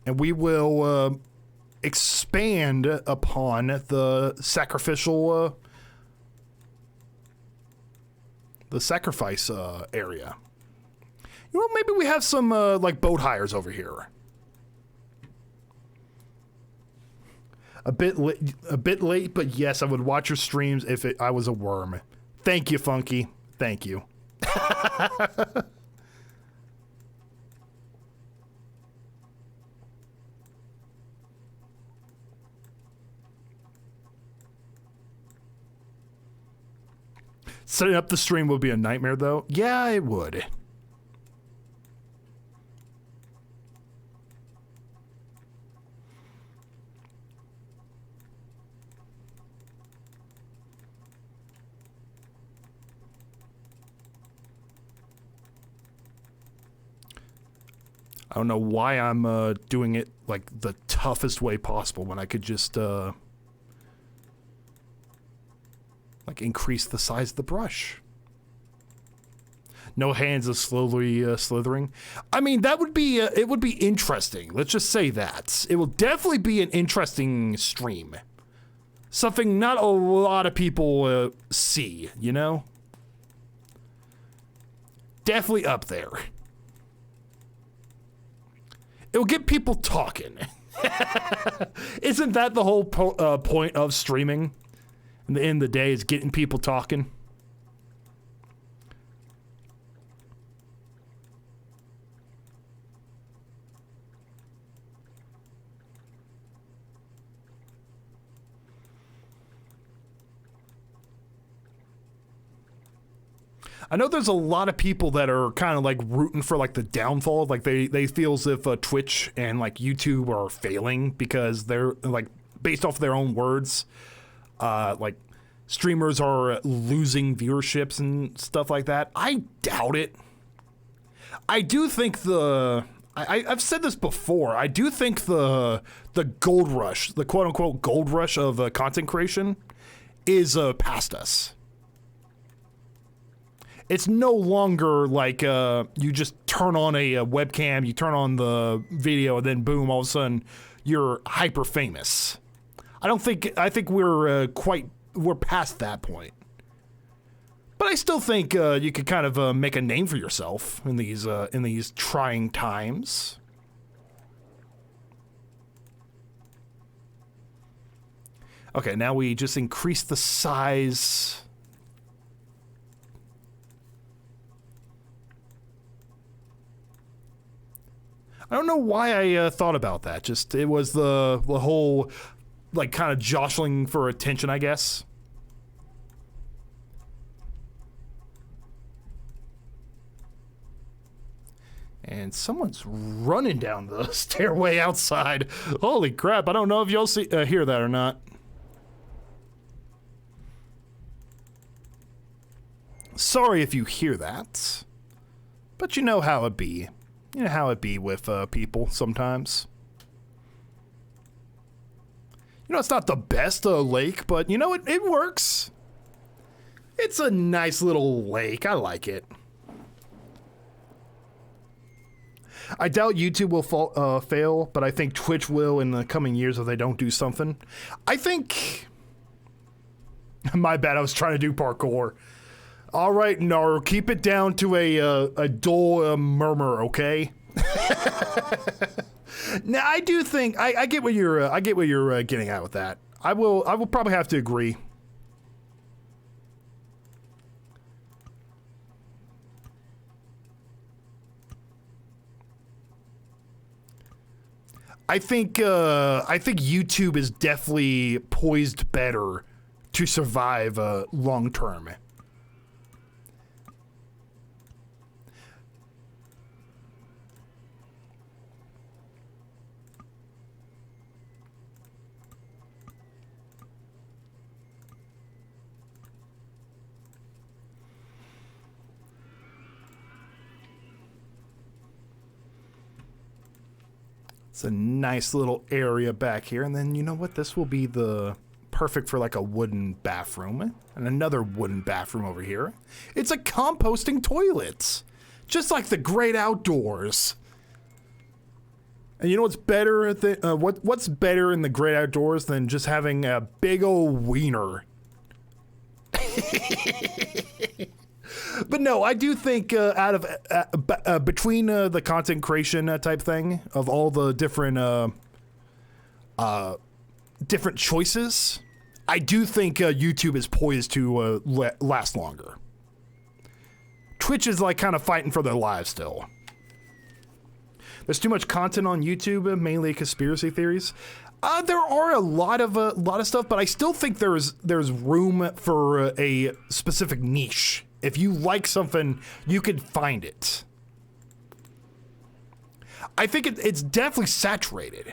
And we will expand upon the sacrificial the sacrifice area. You know, maybe we have some like boat hires over here. A bit late, but yes, I would watch your streams if I was a worm. Thank you, Funky. Thank you. Setting up the stream would be a nightmare, though. Yeah, it would. I don't know why I'm doing it like the toughest way possible when I could just like increase the size of the brush. No hands is slowly slithering. I mean, that would be it would be interesting. Let's just say that. It will definitely be an interesting stream. Something not a lot of people see, you know? Definitely up there. It will get people talking. Isn't that the whole point of streaming? In the end of the day, is getting people talking. I know there's a lot of people that are kind of like rooting for like the downfall. Like they feel as if Twitch and like YouTube are failing because they're like based off their own words. Like streamers are losing viewerships and stuff like that. I doubt it. I do think I've said this before. I do think the gold rush, the quote unquote gold rush of content creation is past us. It's no longer like you just turn on a webcam, you turn on the video, and then boom, all of a sudden you're hyper famous. I think we're past that point. But I still think you could kind of make a name for yourself in these trying times. Okay, now we just increase the size. I don't know why I thought about that. Just it was the whole like kind of jostling for attention, I guess. And someone's running down the stairway outside. Holy crap! I don't know if y'all hear that or not. Sorry if you hear that, but you know how it be. You know how it be with people sometimes. You know, it's not the best lake, but you know, it works. It's a nice little lake. I like it. I doubt YouTube will fail, but I think Twitch will in the coming years if they don't do something. I think... My bad, I was trying to do parkour. All right, Naru, keep it down to a dull murmur, okay? Now, I do think I get what you're getting at with that. I will probably have to agree. I think YouTube is definitely poised better to survive long term. It's a nice little area back here, and then you know what? This will be the perfect for like a wooden bathroom, and another wooden bathroom over here. It's a composting toilet, just like the great outdoors. And you know what's better than what's better in the great outdoors than just having a big old wiener? But no, I do think out of between the content creation type thing of all the different different choices, I do think YouTube is poised to last longer. Twitch is like kind of fighting for their lives still. There's too much content on YouTube, mainly conspiracy theories. There are a lot of stuff, but I still think there's room for a specific niche. If you like something, you could find it. I think it's definitely saturated.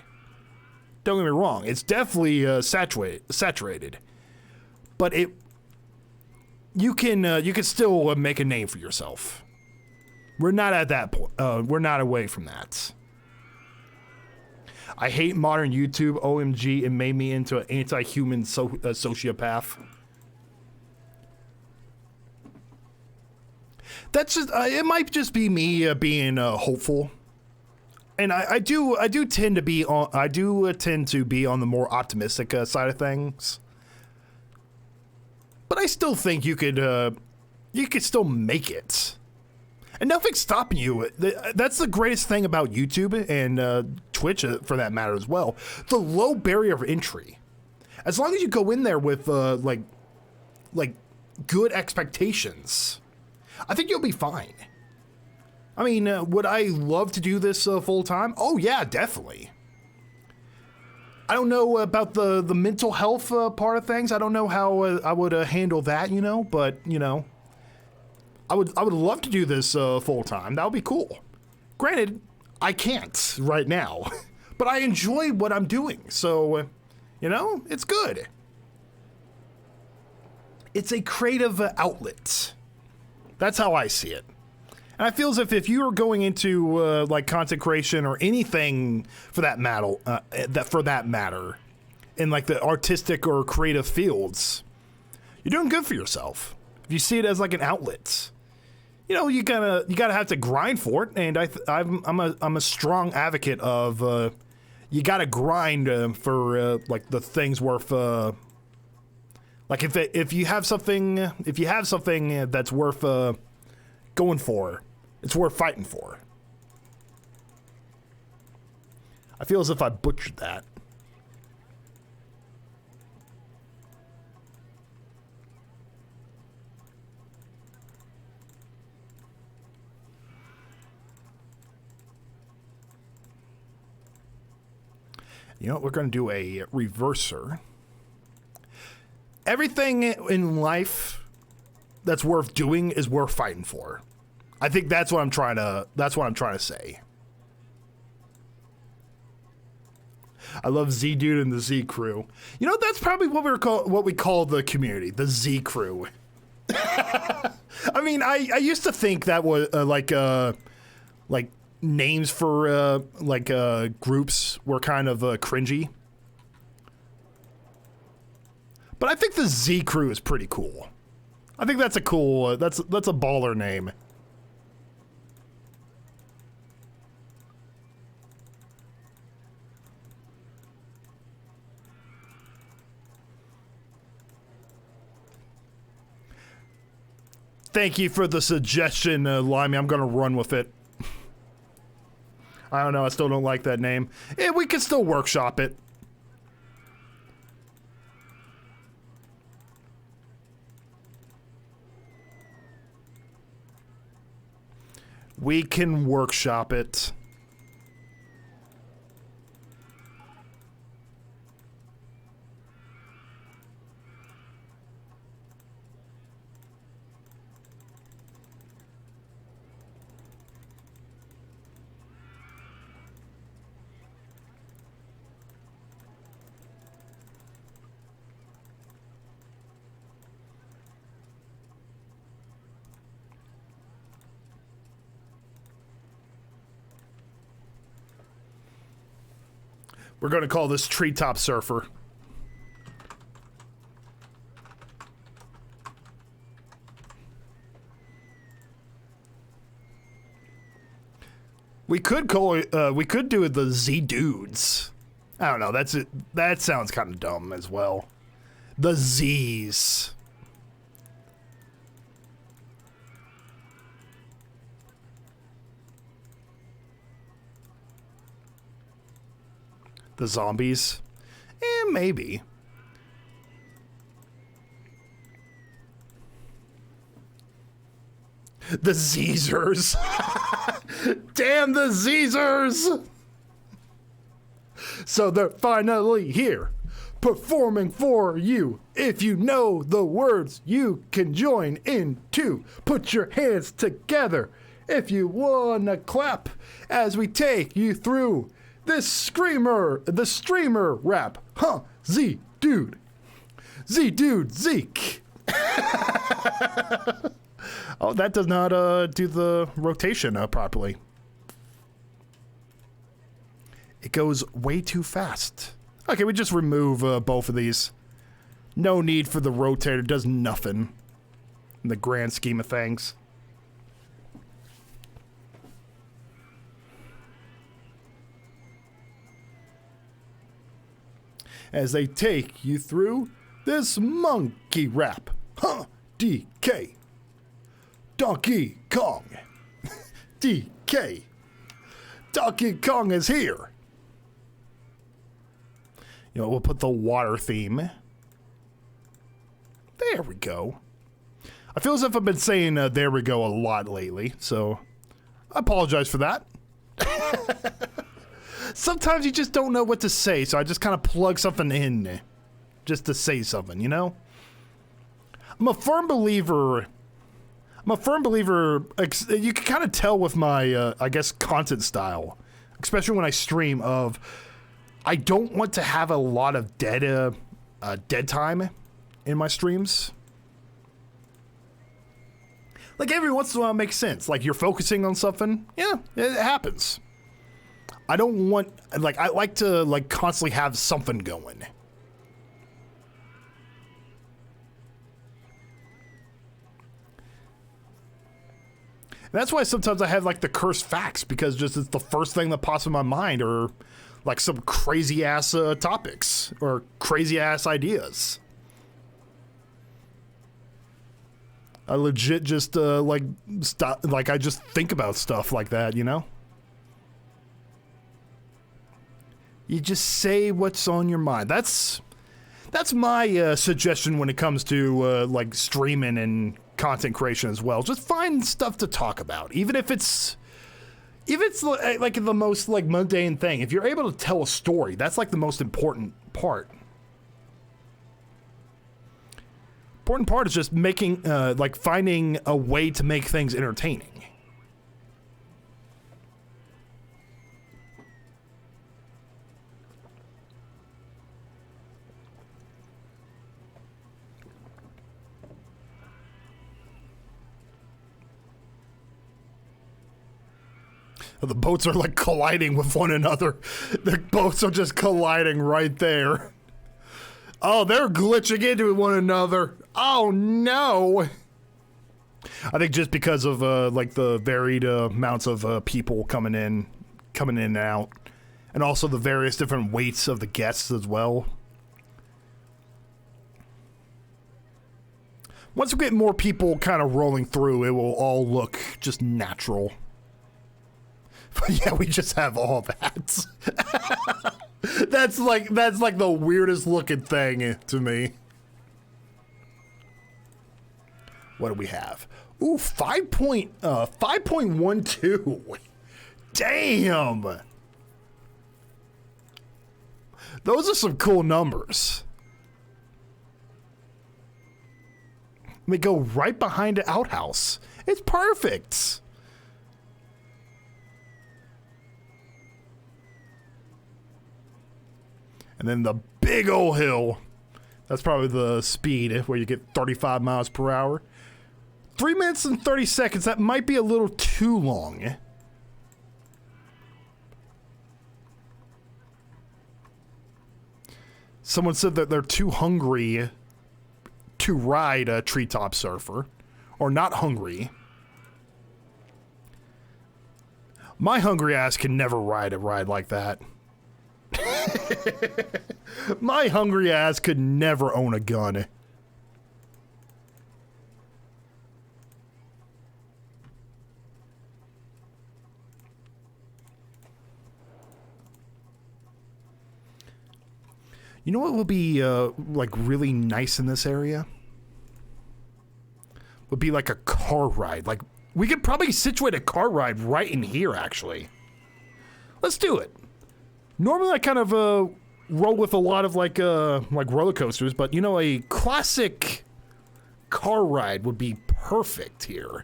Don't get me wrong, it's definitely saturated. But you can still make a name for yourself. We're not at that point. We're not away from that. I hate modern YouTube. OMG, it made me into an anti-human sociopath. That's just. It might just be me being hopeful, and I do tend to be on. I do tend to be on the more optimistic side of things. But I still think you could still make it. And nothing's stopping you. That's the greatest thing about YouTube and Twitch, for that matter, as well. The low barrier of entry. As long as you go in there with like good expectations, I think you'll be fine. I mean, would I love to do this full time? Oh yeah, definitely. I don't know about the mental health part of things. I don't know how I would handle that, you know. But you know. I would love to do this full time. That would be cool. Granted, I can't right now, but I enjoy what I'm doing. So, you know, it's good. It's a creative outlet. That's how I see it. And I feel as if you are going into like content creation or anything for that matter, in like the artistic or creative fields, you're doing good for yourself. If you see it as like an outlet. You know, you gotta have to grind for it, and I'm a strong advocate of you gotta grind for like the things worth like if you have something that's worth going for, it's worth fighting for. I feel as if I butchered that. You know what? We're going to do a reverser. Everything in life that's worth doing is worth fighting for. I think that's what I'm trying to say. I love Z Dude and the Z Crew. You know, that's probably what we call the community, the Z Crew. I mean, I used to think that was like names for groups were kind of cringy, but I think the Z Crew is pretty cool. I think that's a cool that's a baller name. Thank you for the suggestion, Limey. I'm gonna run with it. I don't know, I still don't like that name. We can still workshop it. We can workshop it. We're going to call this Treetop Surfer. We could call it, we could do it the Z Dudes. I don't know, that's it. That sounds kind of dumb as well. The Z's. The zombies? Maybe. The Zeezers. Damn the Zeezers! So they're finally here, performing for you. If you know the words, you can join in too. Put your hands together if you wanna clap as we take you through this the streamer rap. Huh, Z Dude. Z Dude Zeke. Oh, that does not do the rotation properly. It goes way too fast. Okay, we just remove both of these. No need for the rotator, does nothing in the grand scheme of things. As they take you through this monkey rap. Huh, DK. Donkey Kong. DK. Donkey Kong is here. You know, we'll put the water theme. There we go. I feel as if I've been saying there we go a lot lately, so I apologize for that. Sometimes you just don't know what to say, so I just kind of plug something in just to say something, you know? I'm a firm believer, you can kind of tell with my, I guess, content style, especially when I stream, of I don't want to have a lot of dead time in my streams. Like, every once in a while it makes sense. Like, you're focusing on something, yeah, it happens. I don't want, like, I like to, like, constantly have something going. And that's why sometimes I have, like, the cursed facts, because just it's the first thing that pops in my mind, or, like, some crazy-ass topics, or crazy-ass ideas. I legit just, like, I just think about stuff like that, you know? You just say what's on your mind. That's my suggestion when it comes to like streaming and content creation as well. Just find stuff to talk about, even if it's like the most like mundane thing. If you're able to tell a story, that's like the most important part. Important part is just making like finding a way to make things entertaining. The boats are like colliding with one another. The boats are just colliding right there. Oh, they're glitching into one another. Oh no. I think just because of like the varied amounts of people coming in and out, and also the various different weights of the guests as well. Once we get more people kind of rolling through, it will all look just natural. But yeah, we just have all that. That's like the weirdest looking thing to me. What do we have? Ooh, 5.12. Damn. Those are some cool numbers. They go right behind the outhouse. It's perfect. And then the big old hill. That's probably the speed where you get 35 miles per hour. 3 minutes and 30 seconds. That might be a little too long. Someone said that they're too hungry to ride a Treetop Surfer, or not hungry. My hungry ass can never ride a ride like that. My hungry ass could never own a gun. You know what would be, like, really nice in this area? Would be like a car ride. Like, we could probably situate a car ride right in here, actually. Let's do it. Normally I kind of, roll with a lot of, like roller coasters, but, you know, a classic car ride would be perfect here.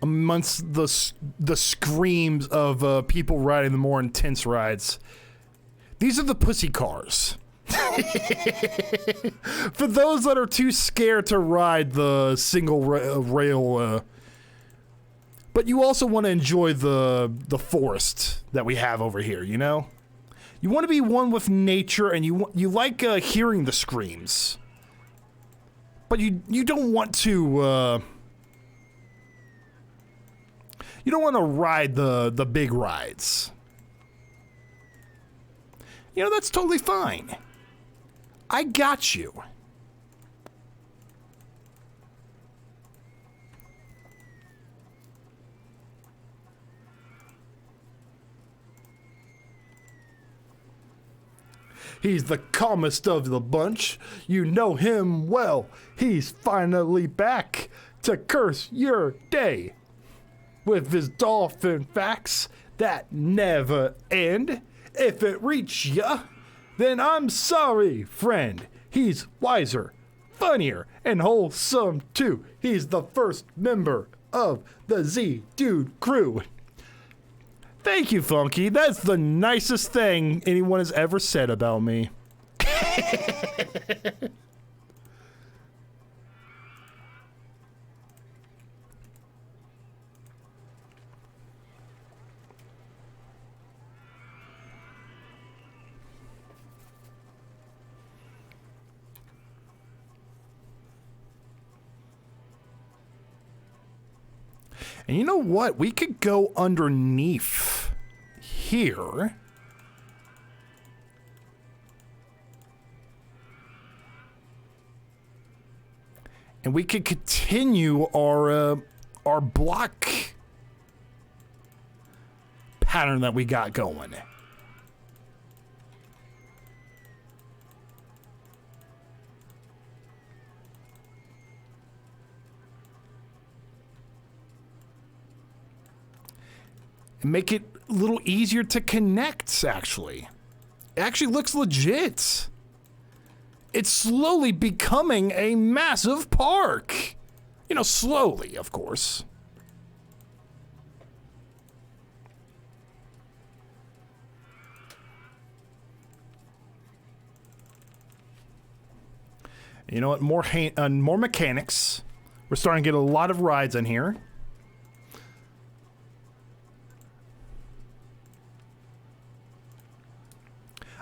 Amongst the screams of people riding the more intense rides, these are the pussy cars. For those that are too scared to ride the single rail, but you also want to enjoy the forest that we have over here. You know, you want to be one with nature, and you like hearing the screams, but you don't want to. You don't want to ride the big rides. You know, that's totally fine. I got you. He's the calmest of the bunch. You know him well. He's finally back to curse your day with his dolphin facts that never end. If it reach ya, then I'm sorry, friend. He's wiser, funnier, and wholesome too. He's the first member of the Z-Dude crew. Thank you, Funky. That's the nicest thing anyone has ever said about me. And you know what? We could go underneath here. And we could continue our block pattern that we got going. Make it a little easier to connect, actually. It actually looks legit. It's slowly becoming a massive park. You know, slowly, of course. You know what? More mechanics. We're starting to get a lot of rides in here.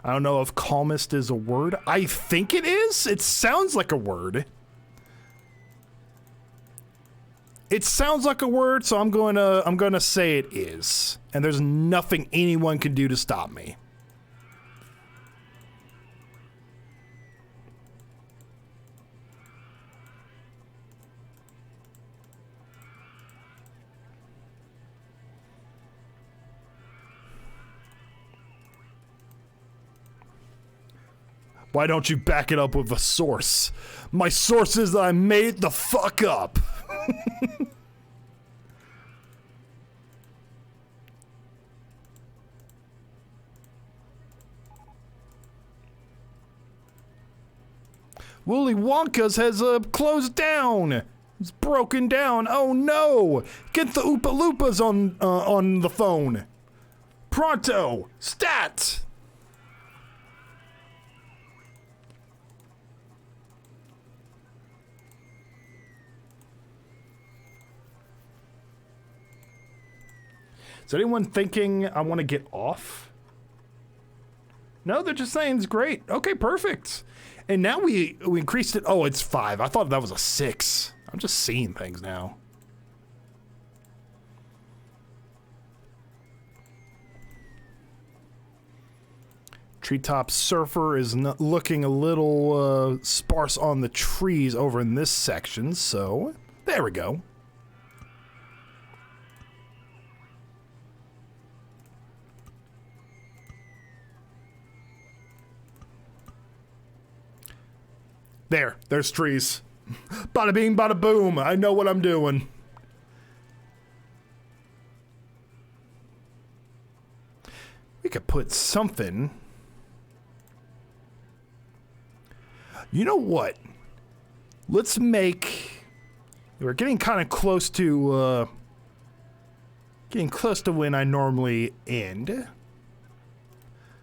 I don't know if calmest is a word. I think it is. It sounds like a word. It sounds like a word, so I'm gonna say it is. And there's nothing anyone can do to stop me. Why don't you back it up with a source? My source is that I made the fuck up. Willy Wonka's has closed down. It's broken down. Oh no! Get the Oompa Loompas on the phone. Pronto! Stat! Is anyone thinking I want to get off? No, they're just saying it's great. Okay, perfect. And now we increased it. Oh, it's 5. I thought that was a 6. I'm just seeing things now. Treetop Surfer is looking a little sparse on the trees over in this section, so there we go. There's trees. Bada bing, bada boom. I know what I'm doing. We could put something. You know what? Let's make. We're getting kind of close to. Getting close to when I normally end.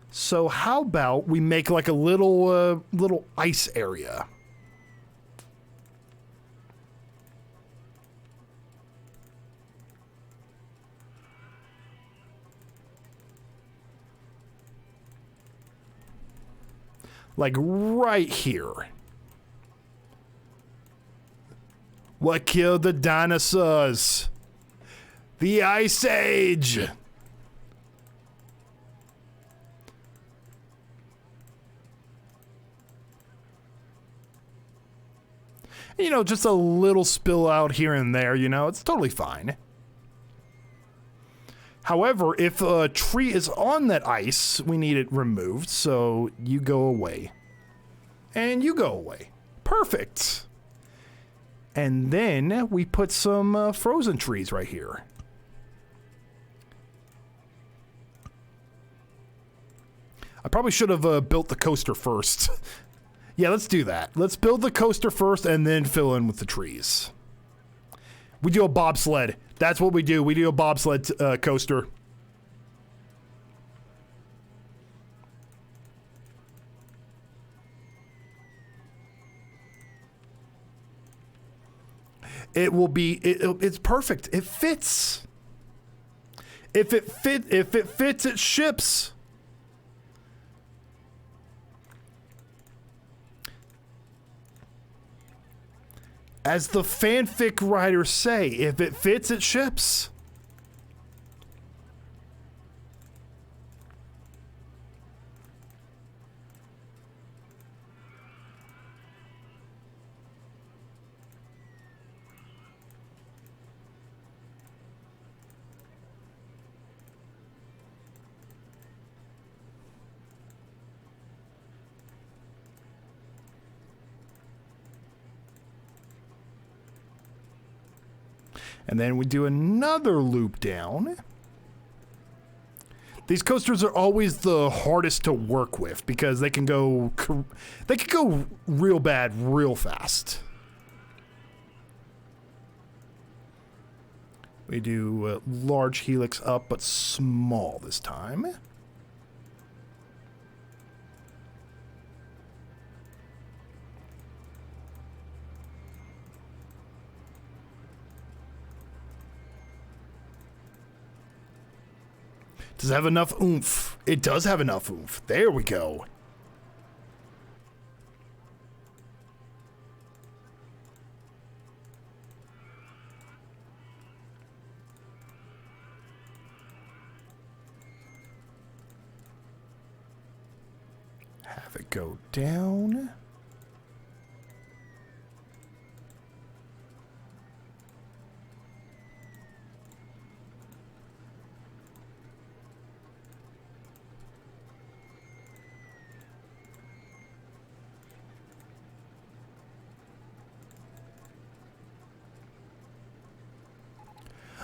So how about we make like a little little ice area? Like right here. What killed the dinosaurs? The Ice Age! You know, just a little spill out here and there, you know, it's totally fine. However, if a tree is on that ice, we need it removed, so you go away. And you go away. Perfect. And then we put some frozen trees right here. I probably should have built the coaster first. Yeah, let's do that. Let's build the coaster first and then fill in with the trees. We do a bobsled. That's what we do. We do a bobsled coaster. It will be. It's perfect. It fits. If it fits, it ships. As the fanfic writers say, if it fits, it ships. And then we do another loop down. These coasters are always the hardest to work with because they can go real bad real fast. We do large helix up but small this time. Does it have enough oomph? It does have enough oomph. There we go. Have it go down.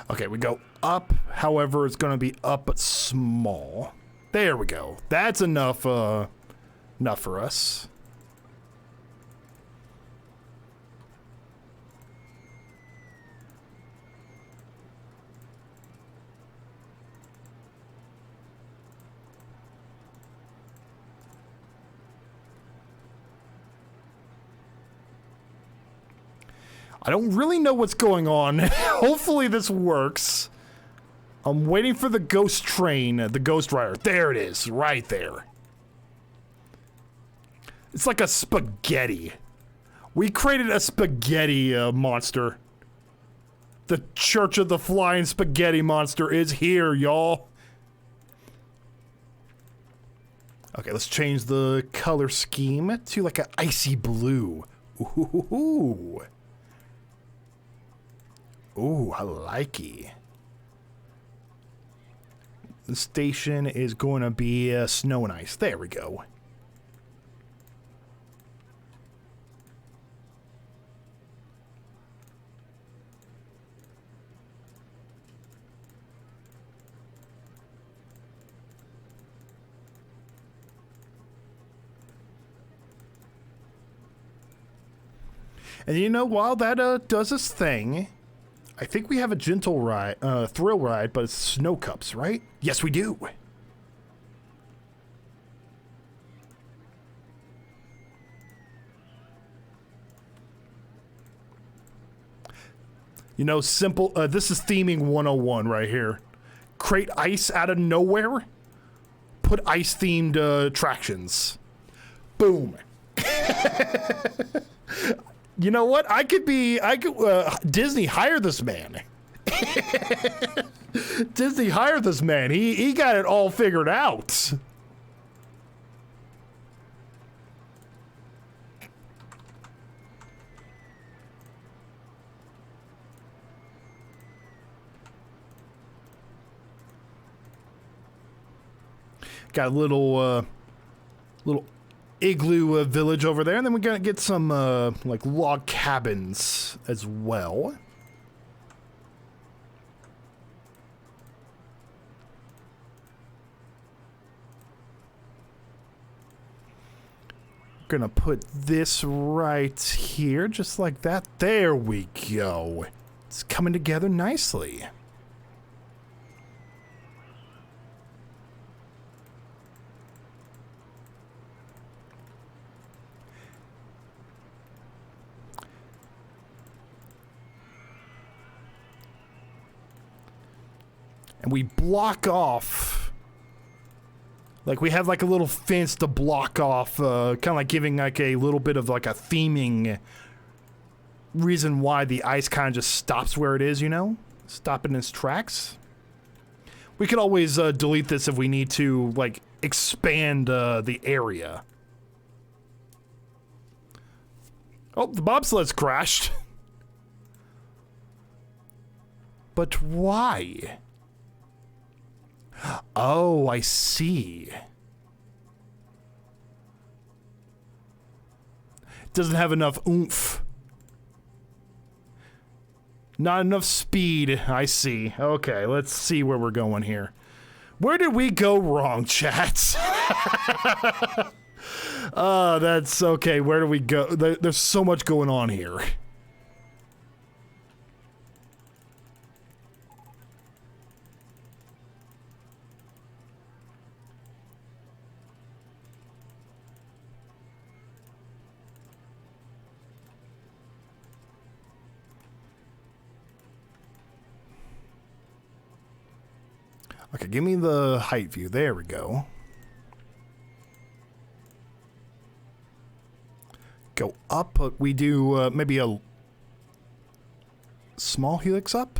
Okay, we go up. However, it's going to be up but small. There we go. That's enough enough for us. I don't really know what's going on. Hopefully this works. I'm waiting for the ghost train, the Ghost Rider. There it is, right there. It's like a spaghetti. We created a spaghetti monster. The Church of the Flying Spaghetti Monster is here, y'all. Okay, let's change the color scheme to like an icy blue. Ooh. Ooh, I like it. The station is going to be snow and ice. There we go. And you know, while that does its thing, I think we have a gentle ride, thrill ride, but it's snow cups, right? Yes, we do. You know, simple, this is theming 101 right here. Create ice out of nowhere, put ice-themed attractions. Boom. You know what? Disney hire this man. Disney hired this man. He got it all figured out. Got a little igloo village over there, and then we're gonna get some like log cabins as well. Gonna put this right here, just like that. There we go. It's coming together nicely. And we block off, like we have like a little fence to block off, kind of like giving like a little bit of like a theming reason why the ice kind of just stops where it is, you know? Stop in its tracks. We could always delete this if we need to, like, expand the area. Oh, the bobsled's crashed. But why? Oh, I see. Doesn't have enough oomph. Not enough speed, I see. Okay, let's see where we're going here. Where did we go wrong, chat? That's okay. Where do we go? There's so much going on here. Okay, give me the height view. There we go. Go up. We do maybe a small helix up.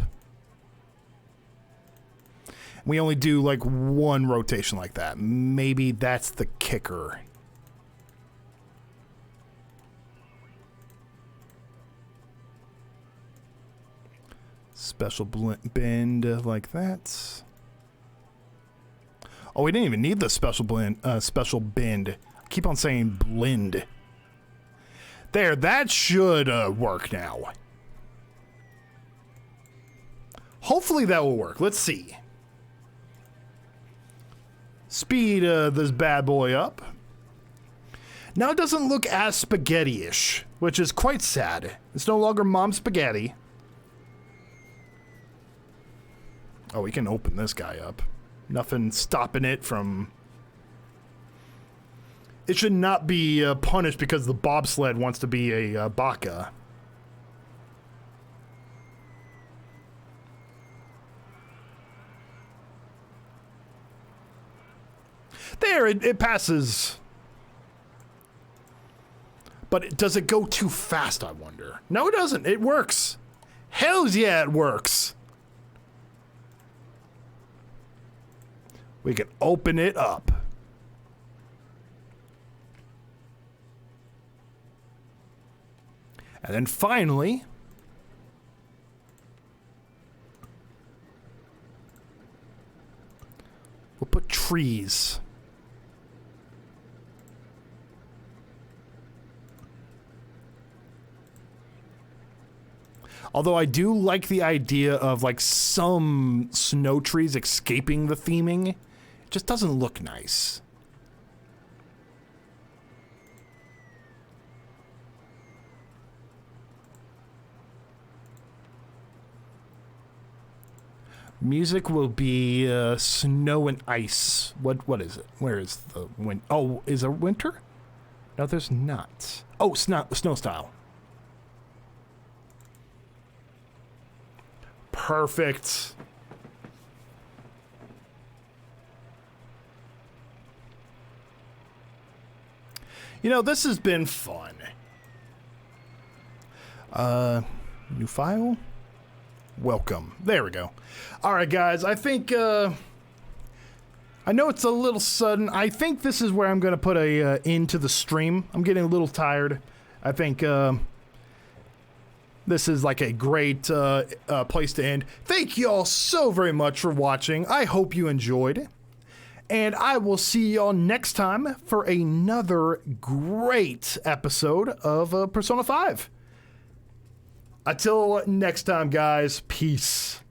We only do like one rotation like that. Maybe that's the kicker. Special bend like that. Oh, we didn't even need the special bend. I keep on saying blend. There, that should work now. Hopefully that will work. Let's see. Speed this bad boy up. Now it doesn't look as spaghetti-ish, which is quite sad. It's no longer Mom Spaghetti. Oh, we can open this guy up. Nothing stopping it from... It should not be punished because the bobsled wants to be a baka. There, it passes. But does it go too fast, I wonder? No, it doesn't. It works. Hells yeah, it works. We can open it up. And then finally, we'll put trees. Although I do like the idea of like some snow trees escaping the theming. It just doesn't look nice. Music will be snow and ice. What is it? Where is the wind? Oh, is there winter? No, there's not. Oh, snow style. Perfect. You know, this has been fun. New file. Welcome. There we go. All right, guys. I think, I know it's a little sudden. I think this is where I'm going to put a end to the stream. I'm getting a little tired. I think, this is like a great place to end. Thank you all so very much for watching. I hope you enjoyed. And I will see y'all next time for another great episode of Persona 5. Until next time, guys, peace.